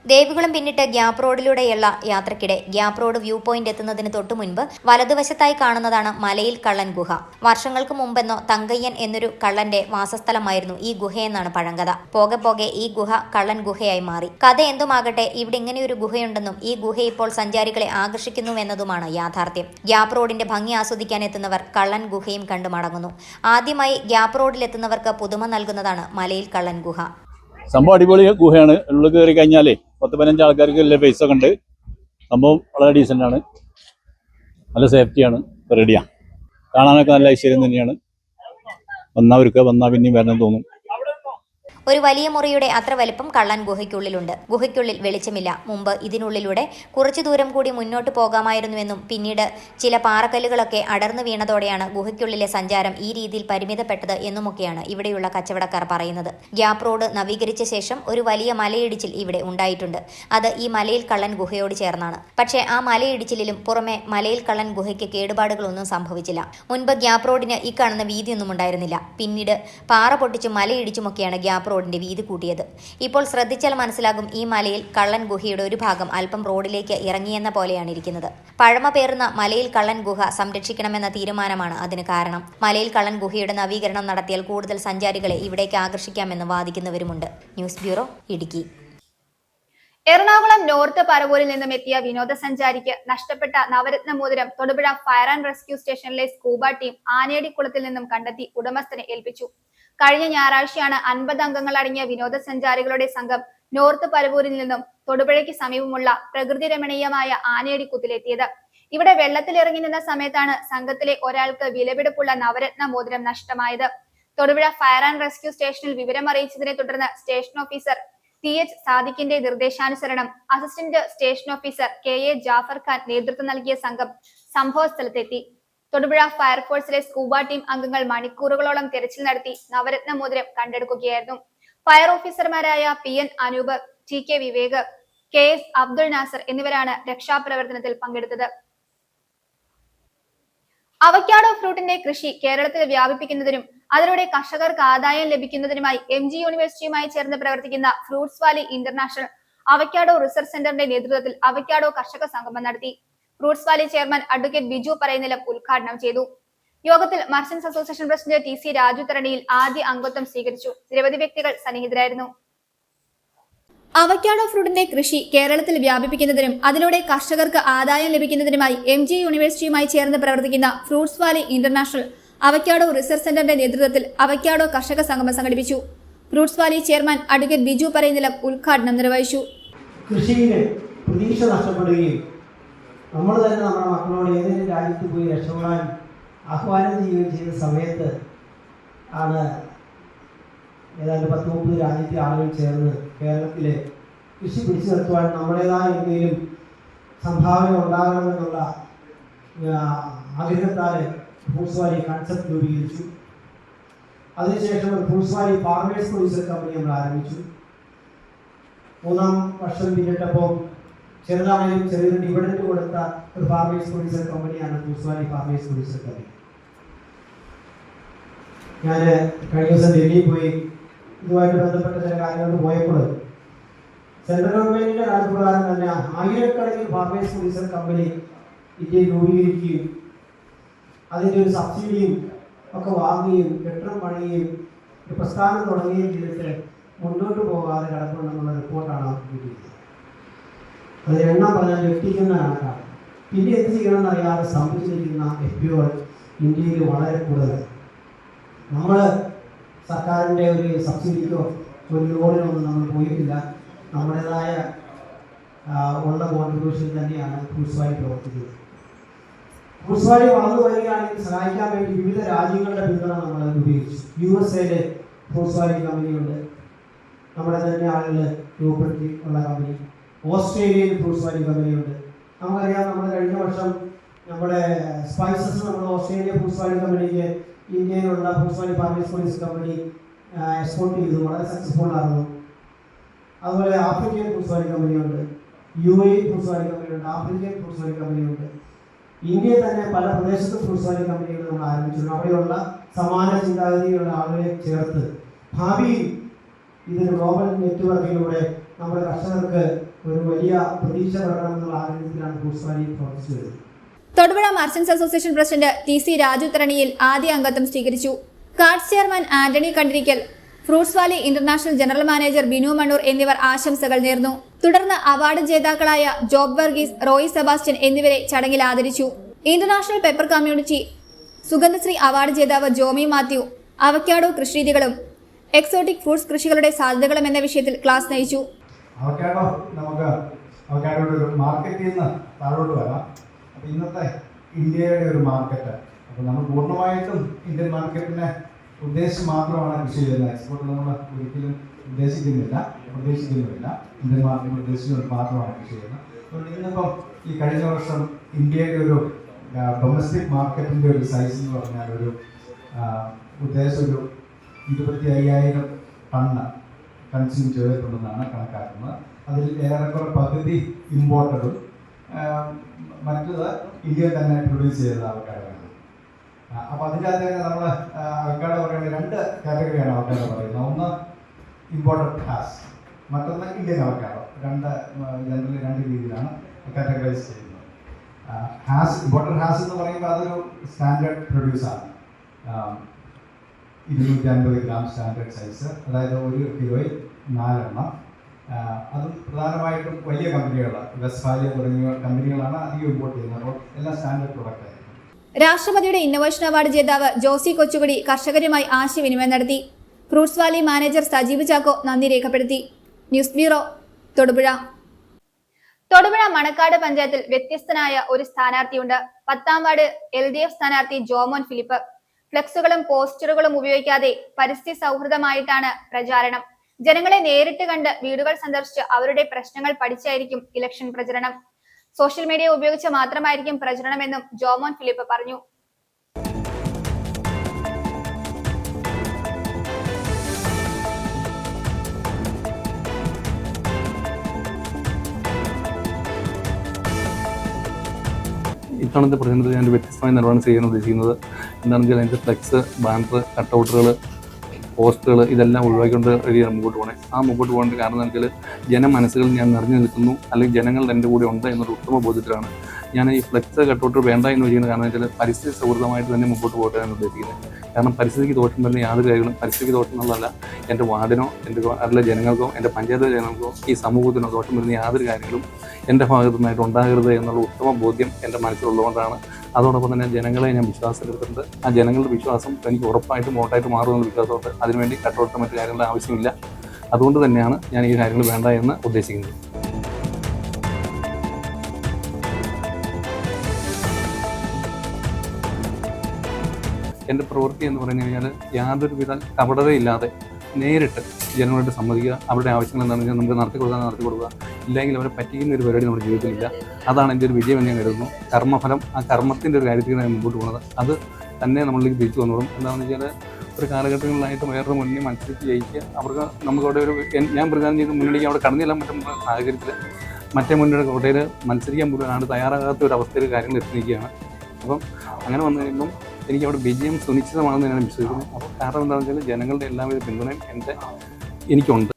ദേവികുളം പിന്നിട്ട് ഗ്യാപ് റോഡിലൂടെയുള്ള യാത്രക്കിടെ ഗ്യാപ് റോഡ് വ്യൂ പോയിന്റ് എത്തുന്നതിന് തൊട്ടു മുൻപ് വലതുവശത്തായി കാണുന്നതാണ് മലയിൽ കള്ളൻ ഗുഹ. വർഷങ്ങൾക്ക് മുമ്പെന്നോ തങ്കയ്യൻ എന്നൊരു കള്ളന്റെ വാസസ്ഥലമായിരുന്നു ഈ ഗുഹയെന്നാണ് പഴങ്കഥ. പോകെ ഈ ഗുഹ കള്ളൻ ഗുഹയായി മാറി. കഥ എന്തുമാകട്ടെ, ഇവിടെ ഇങ്ങനെയൊരു ഗുഹയുണ്ടെന്നും ഈ ഗുഹ ഇപ്പോൾ സഞ്ചാരികളെ ആകർഷിക്കുന്നുവെന്നതുമാണ് യാഥാർത്ഥ്യം. ഗ്യാപ് റോഡിന്റെ ഭംഗി ആസ്വദിക്കാൻ എത്തുന്നവർ കള്ളൻ ഗുഹയും കണ്ടു മടങ്ങുന്നു. ആദ്യമായി ഗ്യാപ് റോഡിലെത്തുന്നവർക്ക് പുതുമ നൽകുന്നതാണ് മലയിൽ കള്ളൻ ഗുഹ. സംഭവം അടിപൊളി ഗുഹയാണ്. ഉള്ളിൽ കയറി കഴിഞ്ഞാലേ 10-15 ആൾക്കാർക്ക് വലിയ പൈസ ഒക്കെ ഉണ്ട്. സംഭവം വളരെ ഡീസൻ്റ് ആണ്, നല്ല സേഫ്റ്റിയാണ്, റെഡിയാണ്. കാണാനൊക്കെ നല്ല ഐശ്വര്യം തന്നെയാണ്. വന്നാൽ പിന്നെയും വരണം തോന്നും. ഒരു വലിയ മുറിയുടെ അത്ര വലിപ്പം കള്ളൻ ഗുഹയ്ക്കുള്ളിലുണ്ട്. ഗുഹയ്ക്കുള്ളിൽ വെളിച്ചമില്ല. മുമ്പ് ഇതിനുള്ളിലൂടെ കുറച്ചു ദൂരം കൂടി മുന്നോട്ട് പോകാമായിരുന്നുവെന്നും പിന്നീട് ചില പാറക്കല്ലുകളൊക്കെ അടർന്നു വീണതോടെയാണ് ഗുഹയ്ക്കുള്ളിലെ സഞ്ചാരം ഈ രീതിയിൽ പരിമിതപ്പെട്ടത് എന്നുമൊക്കെയാണ് ഇവിടെയുള്ള കച്ചവടക്കാർ പറയുന്നത്. ഗ്യാപ് റോഡ് നവീകരിച്ച ശേഷം ഒരു വലിയ മലയിടിച്ചിൽ ഇവിടെ ഉണ്ടായിട്ടുണ്ട്. അത് ഈ മലയിൽ കള്ളൻ ഗുഹയോട് ചേർന്നാണ്. പക്ഷേ ആ മലയിടിച്ചിലിലും പുറമെ മലയിൽ കള്ളൻ ഗുഹയ്ക്ക് കേടുപാടുകളൊന്നും സംഭവിച്ചില്ല. മുൻപ് ഗ്യാപ് റോഡിന് ഈ കാണുന്ന വീതിയൊന്നും ഉണ്ടായിരുന്നില്ല. പിന്നീട് പാറ പൊട്ടിച്ചും മലയിടിച്ചുമൊക്കെയാണ് ഗ്യാപ് റോഡിന്റെ വീതി കൂട്ടിയത്. ഇപ്പോൾ ശ്രദ്ധിച്ചാൽ മനസ്സിലാകും ഈ മലയിൽ കള്ളൻ ഗുഹയുടെ ഒരു ഭാഗം അല്പം റോഡിലേക്ക് ഇറങ്ങിയെന്ന പോലെയാണ് ഇരിക്കുന്നത്. പഴമ പേറുന്ന മലയിൽ കള്ളൻ ഗുഹ സംരക്ഷിക്കണമെന്ന തീരുമാനമാണ് അതിന് കാരണം. മലയിൽ കള്ളൻ ഗുഹയുടെ നവീകരണം നടത്തിയാൽ കൂടുതൽ സഞ്ചാരികളെ ഇവിടേക്ക് ആകർഷിക്കാമെന്ന് വാദിക്കുന്നവരുമുണ്ട്. News bureau, Idukki. Ernakulam north പരവൂരിൽ നിന്നും എത്തിയ വിനോദസഞ്ചാരിക്ക് നഷ്ടപ്പെട്ട നവരത്ന മോതിരം തൊടുപുഴ ഫയർ ആൻഡ് റെസ്ക്യൂ സ്റ്റേഷനിലെ സ്കൂബ ടീം ആനേടിക്കുളത്തിൽ നിന്നും കണ്ടെത്തി ഉടമസ്ഥനെ ഏൽപ്പിച്ചു. കഴിഞ്ഞ ഞായറാഴ്ചയാണ് 50 അംഗങ്ങൾ അടങ്ങിയ വിനോദസഞ്ചാരികളുടെ സംഘം നോർത്ത് പരവൂരിൽ നിന്നും തൊടുപുഴയ്ക്ക് സമീപമുള്ള പ്രകൃതി രമണീയമായ ആനേടിക്കുത്തിലെത്തിയത്. ഇവിടെ വെള്ളത്തിലിറങ്ങി നിന്ന സമയത്താണ് സംഘത്തിലെ ഒരാൾക്ക് വിലപിടിപ്പുള്ള നവരത്ന മോതിരം നഷ്ടമായത്. തൊടുപുഴ ഫയർ ആൻഡ് റെസ്ക്യൂ സ്റ്റേഷനിൽ വിവരമറിയിച്ചതിനെ തുടർന്ന് സ്റ്റേഷൻ ഓഫീസർ TH സാദിഖിന്റെ നിർദ്ദേശാനുസരണം assistant station officer KA Jafar Khan നേതൃത്വം നൽകിയ സംഘം സംഭവ സ്ഥലത്തെത്തി. തൊടുപുഴ ഫയർഫോഴ്സിലെ സ്കൂബ ടീം അംഗങ്ങൾ മണിക്കൂറുകളോളം തെരച്ചിൽ നടത്തി നവരത്ന മോതിരം കണ്ടെടുക്കുകയായിരുന്നു. ഫയർ ഓഫീസർമാരായ PN Anoop, TK Vivek, KS Abdul Nasar എന്നിവരാണ് രക്ഷാപ്രവർത്തനത്തിൽ പങ്കെടുത്തത്. അവക്കാഡോ ഫ്രൂട്ടിന്റെ കൃഷി കേരളത്തിൽ വ്യാപിപ്പിക്കുന്നതിനും അതിലൂടെ കർഷകർക്ക് ആദായം ലഭിക്കുന്നതിനുമായി MG യൂണിവേഴ്സിറ്റിയുമായി ചേർന്ന് പ്രവർത്തിക്കുന്ന fruits valley international avocado research സെന്ററിന്റെ നേതൃത്വത്തിൽ അവക്കാഡോ കർഷക സംഗമം നടത്തി. Fruits valley chairman advocate Biju Parayanilam ഉദ്ഘാടനം ചെയ്തു. യോഗത്തിൽ merchants association president TC Raju Tharaniyil ആദ്യ അംഗത്വം സ്വീകരിച്ചു. നിരവധി വ്യക്തികൾ സന്നിഹിതരായിരുന്നു. അവക്കാഡോ ഫ്രൂട്ടിന്റെ കൃഷി കേരളത്തിൽ വ്യാപിപ്പിക്കുന്നതിനും അതിലൂടെ കർഷകർക്ക് ആദായം ലഭിക്കുന്നതിനുമായി MG യൂണിവേഴ്സിറ്റിയുമായി ചേർന്ന് പ്രവർത്തിക്കുന്ന fruits valley international avocado research സെന്ററിന്റെ നേതൃത്വത്തിൽ അവക്കാഡോ കർഷക സംഗമം സംഘടിപ്പിച്ചു. Fruits valley chairman advocate Biju Parayanilam ഉദ്ഘാടനം നിർവഹിച്ചു. കൃഷിയിൽ പ്രതീക്ഷ നഷ്ടപ്പെടുകയും നമ്മൾ തന്നെ നമ്മുടെ മക്കളോട് ഏതെങ്കിലും രാജ്യത്ത് പോയി രക്ഷപ്പെടാൻ ആഹ്വാനം ചെയ്യുകയും ചെയ്ത സമയത്ത് ആണ് ഏതാണ്ട് 10-30 രാജ്യത്തെ ആളുകൾ ചേർന്ന് കേരളത്തിലെ കൃഷി പിടിച്ചു നിർത്തുവാൻ നമ്മുടേതായ എന്തെങ്കിലും സംഭാവന ഉണ്ടാകണമെന്നുള്ള ആഗ്രഹത്താൽ ഫ്രൂട്ട്സ് വാലി കൺസെപ്റ്റ് രൂപീകരിച്ചു. അതിനുശേഷം fruits valley farmers producer company നമ്മൾ ആരംഭിച്ചു. 3-ാം വർഷം പിന്നിട്ടപ്പോൾ ചെറുതാണെങ്കിലും ചെറിയൊരു ഡിവിഡൻഡ് കൊടുത്ത ഒരു ഫാർമേഴ്സ് പ്രൊഡ്യൂസർ കമ്പനിയാണ് fruits valley farmers producer company. ഞാൻ കഴിഞ്ഞ ദിവസം ഡൽഹിയിൽ പോയി ഇതുമായിട്ട് ബന്ധപ്പെട്ട ചില കാര്യങ്ങൾക്ക് പോയപ്പോൾ സെൻട്രൽ ഗവൺമെന്റിന്റെ കണക്കുപ്രകാരം തന്നെ 1000കണക്കിന് ഫാർമേഴ്സ് പ്രൊഡ്യൂസർ കമ്പനി ഇന്ത്യയിൽ രൂപീകരിക്കുകയും അതിൻ്റെ ഒരു സബ്സിഡിയും ഒക്കെ വാങ്ങുകയും കെട്ടിടം പണിയുകയും ഒരു പ്രസ്ഥാനം തുടങ്ങുകയും ചെയ്തിട്ട് മുന്നോട്ട് പോകാതെ കിടപ്പുണ്ടെന്നുള്ള റിപ്പോർട്ടാണ് അവർക്ക് കിട്ടിയത്. അതിന് എണ്ണം പറഞ്ഞാൽ ഞെട്ടിക്കുന്ന കണക്കാണ്. പിന്നെ എന്ത് ചെയ്യണമെന്നറിയാതെ സംഭവിച്ചിരിക്കുന്ന FPOകൾ ഇന്ത്യയിൽ വളരെ കൂടുതലാണ്. നമ്മൾ സർക്കാരിൻ്റെ ഒരു സബ്സിഡിക്കോ ഒരു ലോണിനോ ഒന്നും നമ്മൾ പോയിട്ടില്ല. നമ്മുടേതായ ഉള്ള കോൺട്രിബ്യൂഷൻ തന്നെയാണ് ഫ്രൂട്ട്സ് വാലി പ്രവർത്തിക്കുന്നത്. ഫ്രൂട്ട്സ് വാലി വളർന്നു വരികയാണെങ്കിൽ സഹായിക്കാൻ വേണ്ടി വിവിധ രാജ്യങ്ങളുടെ പിന്തുണ നമ്മൾ ഉപയോഗിച്ചു. USA ഫ്രൂട്ട്സ് വാലി കമ്പനിയുണ്ട്, നമ്മുടെ തന്നെ ആളുകൾ രൂപപ്പെടുത്തി ഉള്ള കമ്പനി. ഓസ്ട്രേലിയയിൽ ഫ്രൂട്ട്സ് വാലി കമ്പനിയുണ്ട്. നമുക്കറിയാം, നമ്മൾ കഴിഞ്ഞ വർഷം നമ്മുടെ സ്പൈസസ് നമ്മൾ ഓസ്ട്രേലിയ ഫ്രൂട്ട്സ് വാലി കമ്പനിക്ക് ഇന്ത്യയിലുള്ള fruits valley farmers producer company export ചെയ്തു, വളരെ സക്സസ്ഫുൾ ആയിരുന്നു. അതുപോലെ ആഫ്രിക്കൻ ഫ്രൂട്ട്സ് വാലി കമ്പനിയുണ്ട്, UAE ഫ്രൂട്ട്സ് വാലി കമ്പനിയുണ്ട്, ആഫ്രിക്കൻ ഫ്രൂട്ട്സ് വാലി കമ്പനിയുണ്ട്. ഇന്ത്യയിൽ തന്നെ പല പ്രദേശത്തും ഫ്രൂട്ട്സ് വാലി കമ്പനികൾ നമ്മൾ ആരംഭിച്ചിട്ടുണ്ട്. അവിടെയുള്ള സമാന ചിന്താഗതിയുള്ള ആളുകളെ ചേർത്ത് ഭാവിയിൽ ഇതൊരു ഗ്ലോബൽ നെറ്റ്വർക്കിലൂടെ നമ്മുടെ കർഷകർക്ക് ഒരു വലിയ പ്രതീക്ഷ നൽകണമെന്നുള്ള ആഗ്രഹത്തിലാണ് ഫ്രൂട്ട്സ് വാലി പ്രവർത്തിച്ചു വരുന്നത്. Thodupuzha merchants association president TC Raju Tharaniyil ആദ്യ അംഗത്വം സ്വീകരിച്ചു. Cards chairman Antony Kandirickal, fruits valley international general manager Binu Mannur എന്നിവർ ആശംസകൾ നേർന്നു. തുടർന്ന് അവാർഡ് ജേതാക്കളായ ജോബ് വർഗീസ്, റോയ് സെബാസ്റ്റ്യൻ എന്നിവരെ ചടങ്ങിൽ ആദരിച്ചു. International pepper community Sugandhashree award ജേതാവ് ജോമി മാത്യു അവക്കാഡോ കൃഷിരീതികളും എക്സോട്ടിക് ഫ്രൂട്ട്സ് കൃഷികളുടെ സാധ്യതകളും എന്ന വിഷയത്തിൽ ക്ലാസ് നയിച്ചു. അവക്കാഡോ നമുക്ക് അവക്കാഡോയുടെ ഒരു മാർക്കറ്റിൽ നിന്ന് താഴോട്ട് വരാം. അപ്പോൾ ഇന്നത്തെ ഇന്ത്യയുടെ ഒരു മാർക്കറ്റ്, അപ്പോൾ നമ്മൾ പൂർണ്ണമായിട്ടും ഇന്ത്യൻ മാർക്കറ്റിനെ ഉദ്ദേശിച്ച് മാത്രമാണ് കൃഷി ചെയ്യുന്നത്. എക്സ്പോർട്ട് നമ്മൾ ഒരിക്കലും പ്രതീക്ഷിക്കുന്നില്ല. ഇന്ത്യൻ മാർക്കറ്റ് ഉദ്ദേശിച്ചുകൊണ്ട് മാത്രമാണ് കൃഷി ചെയ്യുന്നത്. അതുകൊണ്ട് ഇന്നിപ്പം ഈ കഴിഞ്ഞ വർഷം ഇന്ത്യയുടെ ഒരു ഡൊമസ്റ്റിക് മാർക്കറ്റിൻ്റെ ഒരു സൈസ് എന്ന് പറഞ്ഞാൽ ഒരു ഉദ്ദേശം ഒരു 25,000 ടണ്ണ് കൺസ്യൂം ചെയ്തിട്ടുണ്ടെന്നാണ് കണക്കാക്കുന്നത്. അതിൽ ഏറെക്കുറെ പകുതി ഇമ്പോർട്ടഡും മറ്റത് ഇന്ത്യയിൽ തന്നെ പ്രൊഡ്യൂസ് ചെയ്തത് അവക്കാഡോയാണ്. അപ്പോൾ അതിൻ്റെ അകത്ത് തന്നെ നമ്മൾ അവക്കാഡോ പറയുന്നത് 2 കാറ്റഗറിയാണ് അവക്കാഡോ പറയുന്നത്. ഒന്ന് ഇമ്പോർട്ടഡ് ഹാസ്, മറ്റൊന്ന് ഇന്ത്യൻ അവക്കാഡോ. ജനറലി 2 രീതിയിലാണ് കാറ്റഗറൈസ് ചെയ്യുന്നത്. ഇമ്പോർട്ടഡ് ഹാസ് എന്ന് പറയുമ്പോൾ അതൊരു സ്റ്റാൻഡേർഡ് പ്രൊഡ്യൂസാണ്. 250 ഗ്രാം സ്റ്റാൻഡേർഡ് സൈസ്, അതായത് 1 കിലോയിൽ 4 എണ്ണം. അതും പ്രധാനമായിട്ടും വലിയ കമ്പനികൾ, വെസ്റ്റ്ഫാലിയ തുടങ്ങിയ കമ്പനികളാണ് അധികം ഇമ്പോർട്ട് ചെയ്യുന്നത്. അപ്പോൾ എല്ലാം സ്റ്റാൻഡേർഡ് പ്രൊഡക്റ്റ് ആയിരിക്കും. രാഷ്ട്രപതിയുടെ ഇന്നോവേഷൻ അവാർഡ് ജേതാവ് ജോസി കൊച്ചുകുടി കർഷകരുമായി ആശയവിനിമയം നടത്തി. Fruits valley manager Sajeev Chacko നന്ദി രേഖപ്പെടുത്തി. News bureau, Thodupuzha. തൊടുപുഴ മണക്കാട് പഞ്ചായത്തിൽ വ്യത്യസ്തനായ ഒരു സ്ഥാനാർത്ഥിയുണ്ട്. 10ാം വാർഡ് LDF സ്ഥാനാർത്ഥി ജോമോൻ ഫിലിപ്പ്. ഫ്ലെക്സുകളും പോസ്റ്ററുകളും ഉപയോഗിക്കാതെ പരിസ്ഥിതി സൗഹൃദമായിട്ടാണ് പ്രചാരണം. ജനങ്ങളെ നേരിട്ട് കണ്ട് വീടുകൾ സന്ദർശിച്ച് അവരുടെ പ്രശ്നങ്ങൾ പഠിച്ചായിരിക്കും ഇലക്ഷൻ പ്രചരണം. സോഷ്യൽ മീഡിയ ഉപയോഗിച്ച് മാത്രമായിരിക്കും പ്രചരണമെന്നും ജോമോൻ ഫിലിപ്പ് പറഞ്ഞു. ഇത്തവണത്തെ പ്രചരണത്തിൽ ഞാൻ വ്യത്യസ്തമായ നിലപാടാണ് ചെയ്യാൻ ഉദ്ദേശിക്കുന്നത്. എന്താണെന്ന് വെച്ചാൽ അതിൻ്റെ ഫ്ലെക്സ്, ബാനർ, കട്ടൗട്ടുകൾ, പോസ്റ്ററുകൾ ഇതെല്ലാം ഒഴിവാക്കിക്കൊണ്ട് രീതിയാണ് മുമ്പോട്ട് പോകണേ. ആ മുമ്പോട്ട് പോകേണ്ട കാരണം എന്ന് വെച്ചാൽ ജനമനസ്സുകളിൽ ഞാൻ നിറഞ്ഞു നിൽക്കുന്നു, അല്ലെങ്കിൽ ജനങ്ങൾ എൻ്റെ കൂടെ ഉണ്ട് എന്നൊരു ഉത്തമ ബോധ്യത്തിലാണ് ഞാൻ ഈ ഫ്ലെക്സ്, കട്ടൗട്ട് വേണ്ട എന്ന് വെച്ചിരിക്കുന്ന. കാരണം വെച്ചാൽ പരിസ്ഥിതി സൗഹൃദമായിട്ട് തന്നെ മുമ്പോട്ട് പോകട്ടെ എന്ന് ഉദ്ദേശിക്കുന്നത്. കാരണം പരിസ്ഥിതിക്ക് ദോഷം വരുന്ന യാതൊരു കാര്യങ്ങളും പരിസ്ഥിതിക്ക് ദോഷം എന്നുള്ളതല്ല, എൻ്റെ വാർഡിനോ എൻ്റെ അതിലെ ജനങ്ങൾക്കോ എൻ്റെ പഞ്ചായത്ത് ജനങ്ങൾക്കോ ഈ സമൂഹത്തിനോ ദോഷം വരുന്ന യാതൊരു കാര്യങ്ങളും എൻ്റെ ഭാഗത്തു നിന്നായിട്ട് ഉണ്ടാകരുത് എന്നുള്ള ഉത്തമ ബോധ്യം എൻ്റെ മനസ്സിലുള്ളതുകൊണ്ടാണ്. അതോടൊപ്പം തന്നെ ജനങ്ങളെ ഞാൻ വിശ്വാസത്തിലെടുത്തിട്ടുണ്ട്. ആ ജനങ്ങളുടെ വിശ്വാസം എനിക്ക് ഉറപ്പായിട്ടും വോട്ടായിട്ട് മാറുമെന്നുള്ള വിശ്വാസത്തോട്ട് അതിനുവേണ്ടി കട്ടൗട്ട് മറ്റു കാര്യങ്ങളുടെ ആവശ്യമില്ല. അതുകൊണ്ട് തന്നെയാണ് ഞാൻ ഈ കാര്യങ്ങൾ വേണ്ട എന്ന് ഉദ്ദേശിക്കുന്നത്. എൻ്റെ പ്രവൃത്തി എന്ന് പറഞ്ഞു കഴിഞ്ഞാൽ യാതൊരുവിധ കപടതയില്ലാതെ നേരിട്ട് ജനങ്ങളായിട്ട് സംവദിക്കുക, അവരുടെ ആവശ്യങ്ങൾ എന്താണെന്ന് വെച്ചാൽ നമുക്ക് നടത്തി കൊടുക്കുക. ഇല്ലെങ്കിൽ അവരെ പറ്റിക്കുന്ന ഒരു പരിപാടി നമ്മുടെ ജീവിതത്തിലില്ല. അതാണ് എൻ്റെ ഒരു വിജയം എന്ന് ഞാൻ കരുതുന്നു. കർമ്മഫലം, ആ കർമ്മത്തിൻ്റെ ഒരു കാര്യത്തിൽ ഞാൻ മുമ്പോട്ട് പോകുന്നത്, അത് തന്നെ നമ്മളിലേക്ക് തിരിച്ചു വന്നോളും. എന്താണെന്ന് വെച്ചാൽ ഒരു കാലഘട്ടങ്ങളിലായിട്ട് വേറൊരു മുന്നിൽ മത്സരിച്ച് ജയിക്കുക, അവർക്ക് നമുക്കവിടെ ഒരു ഞാൻ പ്രചാരണം ചെയ്ത് മുന്നിലേക്ക് അവിടെ കടന്നു ചെല്ലാൻ പറ്റുന്ന സാഹചര്യത്തിൽ മറ്റേ മുന്നിയുടെ കോട്ടയിൽ മത്സരിക്കാൻ പോലും ആണ് തയ്യാറാകാത്ത ഒരു അവസ്ഥയിൽ കാര്യങ്ങൾ എത്തിയിരിക്കുകയാണ്. അപ്പം അങ്ങനെ വന്നു കഴിയുമ്പം എനിക്ക് അവിടെ വിജയം സുനിശ്ചിതമാണെന്ന് ഞാൻ വിശ്വസിക്കുന്നു. അപ്പോൾ കാരണം എന്താണെന്ന് വെച്ചാൽ ജനങ്ങളുടെ എല്ലാവിധ പിന്തുണയും എനിക്കുണ്ട്.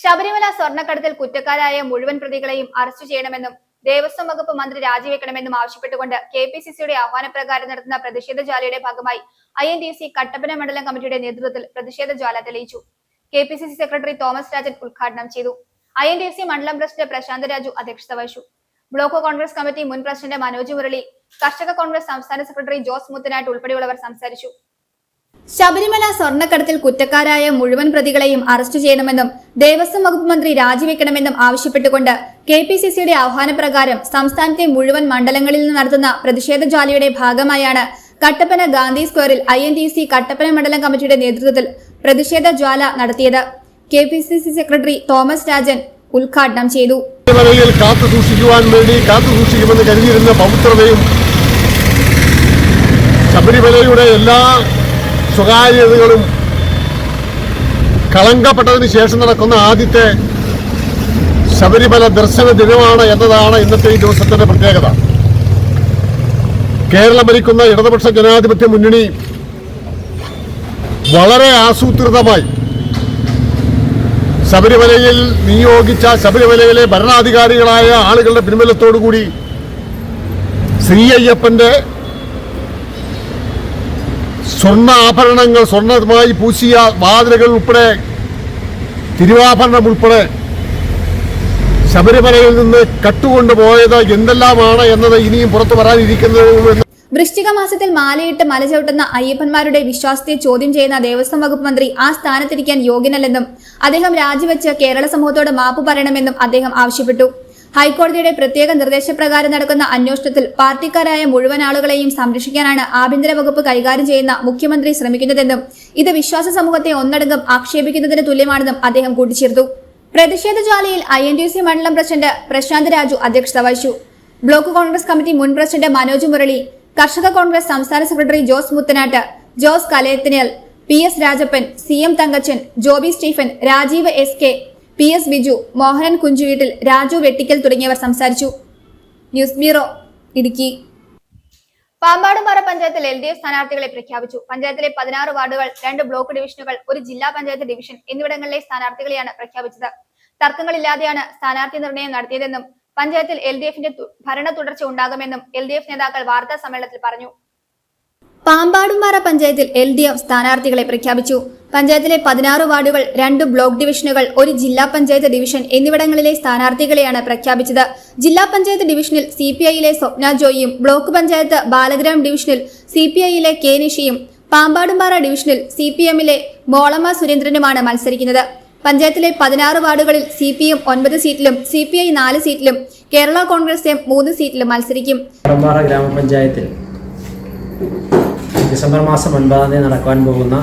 ശബരിമല സ്വർണ്ണക്കടത്തിൽ കുറ്റക്കാരായ മുഴുവൻ പ്രതികളെയും അറസ്റ്റ് ചെയ്യണമെന്നും ദേവസ്വം വകുപ്പ് മന്ത്രി രാജിവെക്കണമെന്നും ആവശ്യപ്പെട്ടുകൊണ്ട് KPCCയുടെ ആഹ്വാനപ്രകാരം നടത്തുന്ന പ്രതിഷേധ ജ്വാലയുടെ ഭാഗമായി INTC കട്ടപ്പന മണ്ഡലം കമ്മിറ്റിയുടെ നേതൃത്വത്തിൽ പ്രതിഷേധ ജ്വാല തെളിയിച്ചു. KPCC സെക്രട്ടറി തോമസ് രാജൻ ഉദ്ഘാടനം ചെയ്തു. INTC മണ്ഡലം പ്രസിഡന്റ് പ്രശാന്ത് രാജു അധ്യക്ഷത വഹിച്ചു. ബ്ലോക്ക് കോൺഗ്രസ് കമ്മിറ്റി മുൻ പ്രസിഡന്റ് മനോജ് മുരളി, കർഷക കോൺഗ്രസ് സംസ്ഥാന സെക്രട്ടറി ജോസ് മുത്തനാട്ട് ഉൾപ്പെടെയുള്ളവർ സംസാരിച്ചു. ശബരിമല സ്വർണ്ണക്കടത്തിൽ കുറ്റക്കാരായ മുഴുവൻ പ്രതികളെയും അറസ്റ്റ് ചെയ്യണമെന്നും ദേവസ്വം വകുപ്പ് മന്ത്രി രാജിവെക്കണമെന്നും ആവശ്യപ്പെട്ടുകൊണ്ട് KPCCയുടെ ആഹ്വാനപ്രകാരം സംസ്ഥാനത്തെ മുഴുവൻ മണ്ഡലങ്ങളിൽ നിന്ന് നടത്തുന്ന പ്രതിഷേധ ജ്വാലയുടെ ഭാഗമായാണ് കട്ടപ്പന ഗാന്ധി സ്ക്വയറിൽ INTC കട്ടപ്പന മണ്ഡലം കമ്മിറ്റിയുടെ നേതൃത്വത്തിൽ പ്രതിഷേധ ജ്വാല നടത്തിയത്. KPCC സെക്രട്ടറി തോമസ് രാജൻ ഉദ്ഘാടനം ചെയ്തു. കാത്തുസൂക്ഷിക്കുമെന്ന് കരുതിയിരുന്ന പവിത്രതയും ശബരിമലയുടെ എല്ലാ സ്വകാര്യതകളും കളങ്കപ്പെട്ടതിന് ശേഷം നടക്കുന്ന ആദ്യത്തെ ശബരിമല ദർശന ദിനമാണ് എന്നതാണ് ഇന്നത്തെ ഈ ദിവസത്തിന്റെ പ്രത്യേകത. കേരളം ഭരിക്കുന്ന ഇടതുപക്ഷ ജനാധിപത്യ മുന്നണി വളരെ ആസൂത്രിതമായി ശബരിമലയിൽ നിയോഗിച്ച ശബരിമലയിലെ ഭരണാധികാരികളായ ആളുകളുടെ പിൻബലത്തോടുകൂടി ശ്രീ അയ്യപ്പന്റെ സ്വർണ്ണ ആഭരണങ്ങൾ, സ്വർണ്ണമായി പൂശിയ വാതിലുകൾ ഉൾപ്പെടെ, തിരുവാഭരണം ഉൾപ്പെടെ ശബരിമലയിൽ നിന്ന് കട്ടുകൊണ്ടുപോയത് എന്തെല്ലാമാണ് എന്നത് ഇനിയും പുറത്തു വരാനിരിക്കുന്നത്. വൃശ്ചിക മാസത്തിൽ മാലയിട്ട് മല ചവിട്ടുന്ന അയ്യപ്പന്മാരുടെ വിശ്വാസത്തെ ചോദ്യം ചെയ്യുന്ന ദേവസ്വം വകുപ്പ് മന്ത്രി ആ സ്ഥാനത്തിരിക്കാൻ യോഗ്യനല്ലെന്നും അദ്ദേഹം രാജിവെച്ച് കേരള സമൂഹത്തോട് മാപ്പ് പറയണമെന്നും അദ്ദേഹം ആവശ്യപ്പെട്ടു. ഹൈക്കോടതിയുടെ പ്രത്യേക നിർദ്ദേശപ്രകാരം നടക്കുന്ന അന്വേഷണത്തിൽ പാർട്ടിക്കാരായ മുഴുവൻ ആളുകളെയും സംരക്ഷിക്കാനാണ് ആഭ്യന്തര വകുപ്പ് കൈകാര്യം ചെയ്യുന്ന മുഖ്യമന്ത്രി ശ്രമിക്കുന്നതെന്നും ഇത് വിശ്വാസ സമൂഹത്തെ ഒന്നടങ്കം ആക്ഷേപിക്കുന്നതിന് തുല്യമാണെന്നും അദ്ദേഹം കൂട്ടിച്ചേർത്തു. പ്രതിഷേധ ജ്വാലയിൽ INTUC മണ്ഡലം പ്രസിഡന്റ് പ്രശാന്ത് രാജു അധ്യക്ഷത വഹിച്ചു. ബ്ലോക്ക് കോൺഗ്രസ് കമ്മിറ്റി മുൻ പ്രസിഡന്റ് മനോജ് മുരളി, കർഷക കോൺഗ്രസ് സംസ്ഥാന secretary Jose Muthanattu, Jose Kalayathinal, PS Rajappan, CM Thankachan, Joby Stephen, Rajeev SK, PS Biju, Mohanan Kunjuveettil, Raju Vettickal തുടങ്ങിയവർ സംസാരിച്ചു. News bureau, Idukki. പാമ്പാടുംപാറ പഞ്ചായത്തിൽ LDF സ്ഥാനാർത്ഥികളെ പ്രഖ്യാപിച്ചു. പഞ്ചായത്തിലെ 16 വാർഡുകൾ, 2 ബ്ലോക്ക് ഡിവിഷനുകൾ, 1 ജില്ലാ പഞ്ചായത്ത് ഡിവിഷൻ എന്നിവിടങ്ങളിലെ സ്ഥാനാർത്ഥികളെയാണ് പ്രഖ്യാപിച്ചത്. തർക്കങ്ങളില്ലാതെയാണ് സ്ഥാനാർത്ഥി നിർണയം നടത്തിയതെന്നും പഞ്ചായത്തിൽ LDFന്റെ ഭരണ തുടർച്ച ഉണ്ടാകുമെന്നും LDF നേതാക്കൾ വാർത്താ സമ്മേളനത്തിൽ പറഞ്ഞു. പാമ്പാടുംപാറ പഞ്ചായത്തിൽ LDF സ്ഥാനാർത്ഥികളെ പ്രഖ്യാപിച്ചു. പഞ്ചായത്തിലെ 16 വാർഡുകൾ, 2 ബ്ലോക്ക് ഡിവിഷനുകൾ, 1 ജില്ലാ പഞ്ചായത്ത് ഡിവിഷൻ എന്നിവിടങ്ങളിലെ സ്ഥാനാർത്ഥികളെയാണ് പ്രഖ്യാപിച്ചത്. ജില്ലാ പഞ്ചായത്ത് ഡിവിഷനിൽ CPIയിലെ സ്വപ്ന ജോയിയും, ബ്ലോക്ക് പഞ്ചായത്ത് ബാലഗ്രാം ഡിവിഷനിൽ CPIയിലെ K നിഷയും, പാമ്പാടുംപാറ ഡിവിഷനിൽ CPMയിലെ മോളമ്മ സുരേന്ദ്രനുമാണ് മത്സരിക്കുന്നത്. പഞ്ചായത്തിലെ 16 വാർഡുകളിൽ CPM 9 സീറ്റിലും CPI 4 സീറ്റിലും കേരള കോൺഗ്രസ് M 3 സീറ്റിലും മത്സരിക്കും. പാമ്പാടുംപാറ ഗ്രാമപഞ്ചായത്തിൽ ഡിസംബർ മാസം 9-ാം തീയതി നടക്കാൻ പോകുന്ന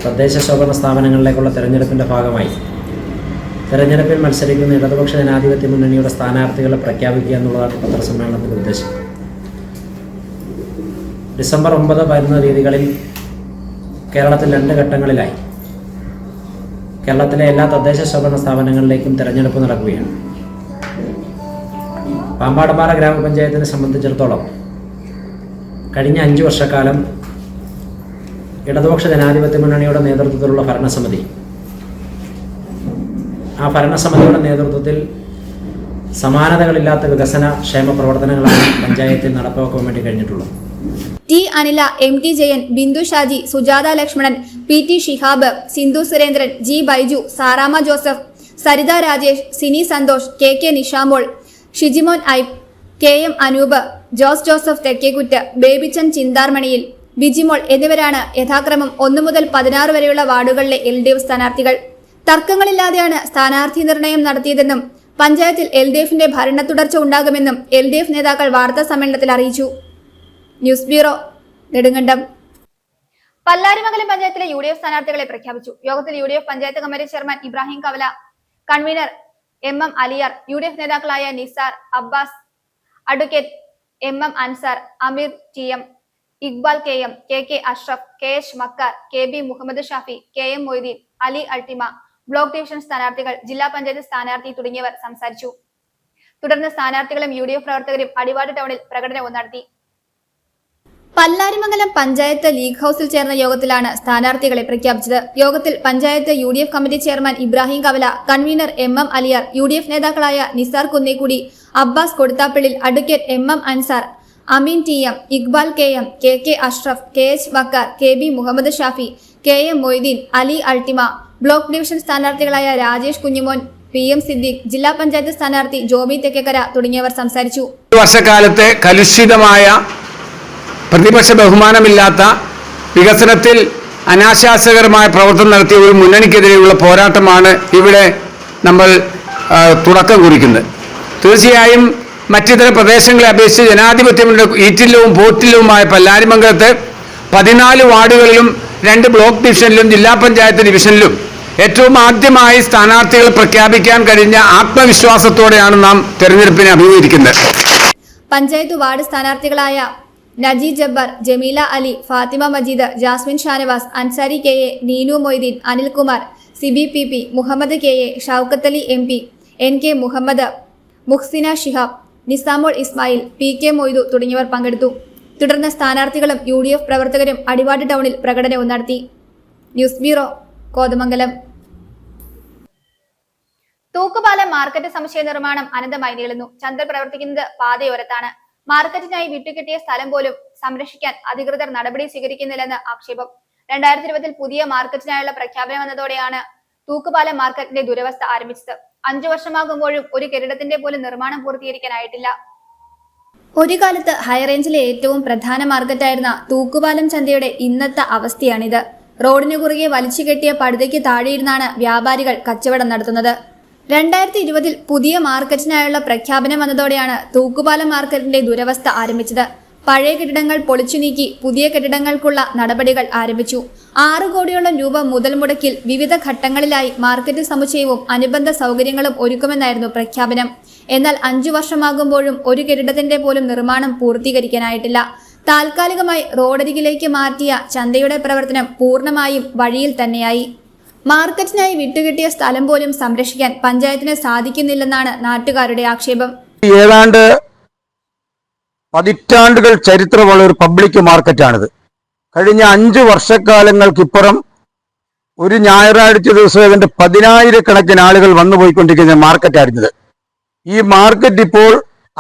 തദ്ദേശ സ്വയംഭരണ സ്ഥാപനങ്ങളിലേക്കുള്ള തെരഞ്ഞെടുപ്പിൻ്റെ ഭാഗമായി തെരഞ്ഞെടുപ്പിൽ മത്സരിക്കുന്ന ഇടതുപക്ഷ ജനാധിപത്യ മുന്നണിയുടെ സ്ഥാനാർത്ഥികളെ പ്രഖ്യാപിക്കുക എന്നുള്ളതാണ് പത്രസമ്മേളനത്തിൻ്റെ ഉദ്ദേശം. ഡിസംബർ 9, 11 തീയതികളിൽ കേരളത്തിൽ 2 ഘട്ടങ്ങളിലായി കേരളത്തിലെ എല്ലാ തദ്ദേശ സ്വയംഭരണ സ്ഥാപനങ്ങളിലേക്കും തെരഞ്ഞെടുപ്പ് നടക്കുകയാണ്. പാമ്പാടുംപാറ ഗ്രാമപഞ്ചായത്തിനെ സംബന്ധിച്ചിടത്തോളം കഴിഞ്ഞ 5 വർഷക്കാലം ഇടതുപക്ഷ ജനാധിപത്യ മുന്നണിയുടെ നേതൃത്വത്തിലുള്ള ഭരണസമിതി, ആ ഭരണസമിതിയുടെ നേതൃത്വത്തിൽ സമാനതകളില്ലാത്ത വികസന ക്ഷേമ പ്രവർത്തനങ്ങളാണ് പഞ്ചായത്തിൽ നടപ്പാക്കാൻ വേണ്ടി കഴിഞ്ഞിട്ടുള്ളത്. T. Anila, MT Jayan, Bindu Shaji, Sujatha Lakshmanan, PT Shihab, Sindhu Surendran, G. Baiju, Sarama Joseph, Saritha Rajesh, Sini Santhosh, KK Nishamol, Shijimon ഐബ്, KM അനൂപ്, ജോസ് ജോസഫ് തെക്കേക്കുറ്റ്, ബേബിച്ചൻ ചിന്താർമണിയിൽ, ബിജിമോൾ എന്നിവരാണ് യഥാക്രമം 1 മുതൽ 16 വരെയുള്ള വാർഡുകളിലെ LDF സ്ഥാനാർത്ഥികൾ. തർക്കങ്ങളില്ലാതെയാണ് സ്ഥാനാർത്ഥി നിർണയം നടത്തിയതെന്നും പഞ്ചായത്തിൽ LDFന്റെ ഭരണ തുടർച്ച ഉണ്ടാകുമെന്നും LDF നേതാക്കൾ വാർത്താ സമ്മേളനത്തിൽ അറിയിച്ചു. News bureau, Nedumkandam. പല്ലാരിമംഗലം പഞ്ചായത്തിലെ UDF സ്ഥാനാർത്ഥികളെ പ്രഖ്യാപിച്ചു. യോഗത്തിൽ UDF panchayat committee chairman Ibrahim Kavala, convener MM Aliyar, UDF നേതാക്കളായ Nisar, Abbas, advocate MM Ansar, Ameer TM, Iqbal KM, KK Ashraf, KH Makkar, KB Muhammad Shafi, KM Moideen, Ali അൾട്ടിമ, ബ്ലോക്ക് ഡിവിഷൻ സ്ഥാനാർത്ഥികൾ, ജില്ലാ പഞ്ചായത്ത് സ്ഥാനാർത്ഥി തുടങ്ങിയവർ സംസാരിച്ചു. തുടർന്ന് സ്ഥാനാർത്ഥികളും UDF പ്രവർത്തകരും അടിവാട് ടൗണിൽ പ്രകടനവും നടത്തി. പല്ലാരിമംഗലം പഞ്ചായത്ത് ലീഗ് ഹൌസിൽ ചേർന്ന യോഗത്തിലാണ് സ്ഥാനാർത്ഥികളെ പ്രഖ്യാപിച്ചത്. യോഗത്തിൽ panchayat UDF committee chairman Ibrahim Kavala, convener MM Aliyar, UDF നേതാക്കളായ Nisar Kunnekudy, Abbas Koduthappillil, advocate MM Ansar, Ameen TM, Iqbal KM, KK Ashraf, KH Makkar, KB Muhammad Shafi, KM Moideen, Ali അൾട്ടിമ, ബ്ലോക്ക് ഡിവിഷൻ സ്ഥാനാർത്ഥികളായ രാജേഷ് കുഞ്ഞുമോൻ, PM സിദ്ദീഖ്, ജില്ലാ പഞ്ചായത്ത് സ്ഥാനാർത്ഥി ജോബി തെക്കേക്കര തുടങ്ങിയവർ സംസാരിച്ചു. വർഷക്കാലത്തെ കലുഷിതമായ പ്രതിപക്ഷ ബഹുമാനമില്ലാത്ത വികസനത്തിൽ അനാശാസ്യകരമായ പ്രവർത്തനം നടത്തിയ ഒരു മുന്നണിക്കെതിരെയുള്ള പോരാട്ടമാണ് ഇവിടെ നമ്മൾ തുടക്കം കുറിക്കുന്നത്. തീർച്ചയായും മറ്റിതര പ്രദേശങ്ങളെ അപേക്ഷിച്ച് ജനാധിപത്യങ്ങളുടെ ഈറ്റില്ലവും പോറ്റില്ലവുമായ പല്ലാരിമംഗലത്ത് 14 വാർഡുകളിലും 2 ബ്ലോക്ക് ഡിവിഷനിലും ജില്ലാ പഞ്ചായത്ത് ഡിവിഷനിലും ഏറ്റവും ആദ്യമായി സ്ഥാനാർത്ഥികളെ പ്രഖ്യാപിക്കാൻ കഴിഞ്ഞ ആത്മവിശ്വാസത്തോടെയാണ് നാം തെരഞ്ഞെടുപ്പിനെ അഭിമുഖീകരിക്കുന്നത്. പഞ്ചായത്ത് വാർഡ് സ്ഥാനാർത്ഥികളായ Naji Jabbar, Jameela Ali, Fathima Majeed, Jasmin Shanavas, Ansari KA, Neenu Moideen, Anilkumar, Siby PP, Muhammad KA, Shoukath Ali MP, NK Muhammad, Muhsina Shihab, Nisamol Ismail, PK Moidu തുടങ്ങിയവർ പങ്കെടുത്തു. തുടർന്ന് സ്ഥാനാർത്ഥികളും UDF പ്രവർത്തകരും അടിവാട് ടൗണിൽ പ്രകടനവും നടത്തി. News bureau, Kothamangalam. തൂക്കുപാലം മാർക്കറ്റ് സമുച്ചയ നിർമ്മാണം അനന്തമായി നീളുന്നു. ചന്തൽ പ്രവർത്തിക്കുന്നത് പാതയോരത്താണ്. മാർക്കറ്റിനായി വിട്ടുകിട്ടിയ സ്ഥലം പോലും സംരക്ഷിക്കാൻ അധികൃതർ നടപടി സ്വീകരിക്കുന്നില്ലെന്ന് ആക്ഷേപം. 2020 പുതിയ മാർക്കറ്റിനായുള്ള പ്രഖ്യാപനം വന്നതോടെയാണ് തൂക്കുപാലം മാർക്കറ്റിന്റെ ദുരവസ്ഥ ആരംഭിച്ചത്. 5 വർഷമാകുമ്പോഴും ഒരു കെട്ടിടത്തിന്റെ പോലും നിർമ്മാണം പൂർത്തീകരിക്കാനായിട്ടില്ല. ഒരു കാലത്ത് ഹൈറേഞ്ചിലെ ഏറ്റവും പ്രധാന മാർക്കറ്റായിരുന്ന തൂക്കുപാലം ചന്തയുടെ ഇന്നത്തെ അവസ്ഥയാണിത്. റോഡിന് കുറുകെ വലിച്ചു കെട്ടിയ പടുതയ്ക്ക് താഴെയിരുന്നാണ് വ്യാപാരികൾ കച്ചവടം നടത്തുന്നത്. 2020 പുതിയ മാർക്കറ്റിനായുള്ള പ്രഖ്യാപനം വന്നതോടെയാണ് തൂക്കുപാലം മാർക്കറ്റിന്റെ ദുരവസ്ഥ ആരംഭിച്ചത്. പഴയ കെട്ടിടങ്ങൾ പൊളിച്ചു നീക്കി പുതിയ കെട്ടിടങ്ങൾക്കുള്ള നടപടികൾ ആരംഭിച്ചു. 6 കോടിയോളം രൂപ മുതൽ മുടക്കിൽ വിവിധ ഘട്ടങ്ങളിലായി മാർക്കറ്റ് സമുച്ചയവും അനുബന്ധ സൗകര്യങ്ങളും ഒരുക്കുമെന്നായിരുന്നു പ്രഖ്യാപനം. എന്നാൽ 5 വർഷമാകുമ്പോഴും ഒരു കെട്ടിടത്തിന്റെ പോലും നിർമ്മാണം പൂർത്തീകരിക്കാനായിട്ടില്ല. താൽക്കാലികമായി റോഡരികിലേക്ക് മാറ്റിയ ചന്തയുടെ പ്രവർത്തനം പൂർണ്ണമായും വഴിയിൽ തന്നെയായി. മാർക്കറ്റിനായി വിട്ടുകിട്ടിയ സ്ഥലം പോലും സംരക്ഷിക്കാൻ പഞ്ചായത്തിന് സാധിക്കുന്നില്ലെന്നാണ് നാട്ടുകാരുടെ ആക്ഷേപം. ഏതാണ്ട് പതിറ്റാണ്ടുകൾ ചരിത്രമുള്ള ഒരു പബ്ലിക് മാർക്കറ്റാണിത്. കഴിഞ്ഞ 5 വർഷക്കാലങ്ങൾക്കിപ്പുറം ഒരു ഞായറാഴ്ച ദിവസം ഏതാണ്ട് 10,000-കണക്കിന് ആളുകൾ വന്നുപോയിക്കൊണ്ടിരിക്കുന്ന മാർക്കറ്റായിരുന്നത്. ഈ മാർക്കറ്റ് ഇപ്പോൾ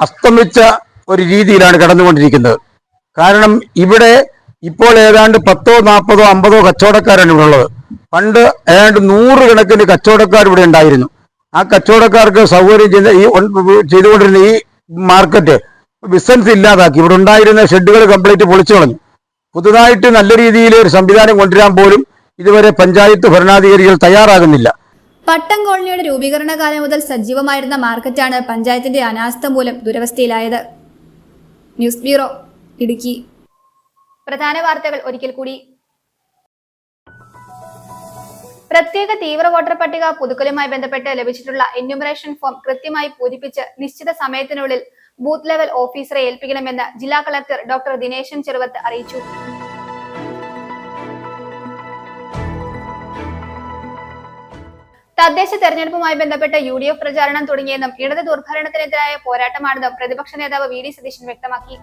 അസ്തമിച്ച ഒരു രീതിയിലാണ് കടന്നുകൊണ്ടിരിക്കുന്നത്. കാരണം ഇവിടെ ഇപ്പോൾ ഏതാണ്ട് 10, 40, 50 കച്ചവടക്കാരാണ് ഇവിടെ ഉള്ളത്. പണ്ട് ഏതാണ്ട് 100 കണക്കിന് കച്ചവടക്കാർ ഇവിടെ ഉണ്ടായിരുന്നു. ആ കച്ചവടക്കാർക്ക് സൗകര്യം ചെയ്തുകൊണ്ടിരുന്ന ഈ മാർക്കറ്റ് ബിസിനസ് ഇല്ലാതാക്കി. ഇവിടെ ഉണ്ടായിരുന്ന ഷെഡുകൾ കംപ്ലീറ്റ് പൊളിച്ചു കളഞ്ഞു. പുതുതായിട്ട് നല്ല രീതിയിൽ ഒരു സംവിധാനം കൊണ്ടുവരാൻ പോലും ഇതുവരെ പഞ്ചായത്ത് ഭരണാധികാരികൾ തയ്യാറാകുന്നില്ല. പട്ടം കോളനിയുടെ രൂപീകരണ കാലം മുതൽ സജീവമായിരുന്ന മാർക്കറ്റാണ് പഞ്ചായത്തിന്റെ അനാസ്ഥ മൂലം ദുരവസ്ഥയിലായത്. News bureau, Idukki. പ്രധാന വാർത്തകൾ ഒരിക്കൽ കൂടി. പ്രത്യേക തീവ്ര വോട്ടർ പട്ടിക പുതുക്കലുമായി ബന്ധപ്പെട്ട് ലഭിച്ചിട്ടുള്ള എന്യൂമറേഷൻ ഫോം കൃത്യമായി പൂരിപ്പിച്ച് നിശ്ചിത സമയത്തിനുള്ളിൽ ബൂത്ത് ലെവൽ ഓഫീസറെ ഏൽപ്പിക്കണമെന്ന് ജില്ലാ കളക്ടർ ഡോക്ടർ ദിനേശൻ ചെറുവത്ത് അറിയിച്ചു. തദ്ദേശ തെരഞ്ഞെടുപ്പുമായി ബന്ധപ്പെട്ട് UDF പ്രചാരണം തുടങ്ങിയെന്നും ഇടത് ദുർഭരണത്തിനെതിരായ പോരാട്ടമാണെന്നും പ്രതിപക്ഷ നേതാവ് VD സതീശൻ വ്യക്തമാക്കി.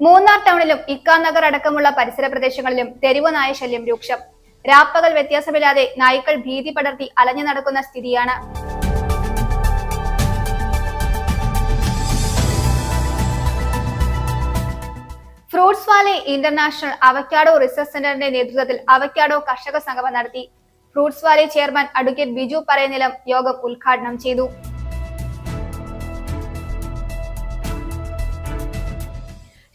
മൂന്നാർ ടൗണിലും ഇക്കാനഗർ അടക്കമുള്ള പരിസര പ്രദേശങ്ങളിലും തെരുവ് നായ ശല്യം രൂക്ഷം. രാപ്പകൽ വ്യത്യാസമില്ലാതെ നായ്ക്കൾ ഭീതി പടർത്തി അലഞ്ഞു നടക്കുന്ന സ്ഥിതിയാണ്. Fruits valley international avocado research സെന്ററിന്റെ നേതൃത്വത്തിൽ അവക്കാഡോ കർഷക സംഗമം നടത്തി. Fruits valley chairman advocate Biju Parayanilam യോഗം ഉദ്ഘാടനം ചെയ്തു.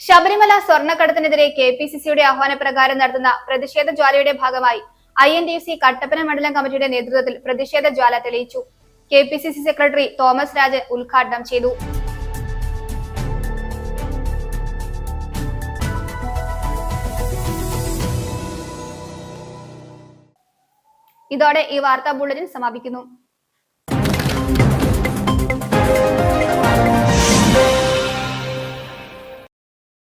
ശബരിമല സ്വർണ്ണക്കടത്തിനെതിരെ KPCCയുടെ ആഹ്വാനപ്രകാരം നടത്തുന്ന പ്രതിഷേധ ജ്വാലയുടെ ഭാഗമായി INTUC കട്ടപ്പന മണ്ഡലം കമ്മിറ്റിയുടെ നേതൃത്വത്തിൽ പ്രതിഷേധ ജ്വാല തെളിയിച്ചു. KPCC സെക്രട്ടറി തോമസ് രാജൻ ഉദ്ഘാടനം ചെയ്തു. ഇതോടെ ഈ വാർത്താ ബുള്ളറ്റിൻ സമാപിക്കുന്നു.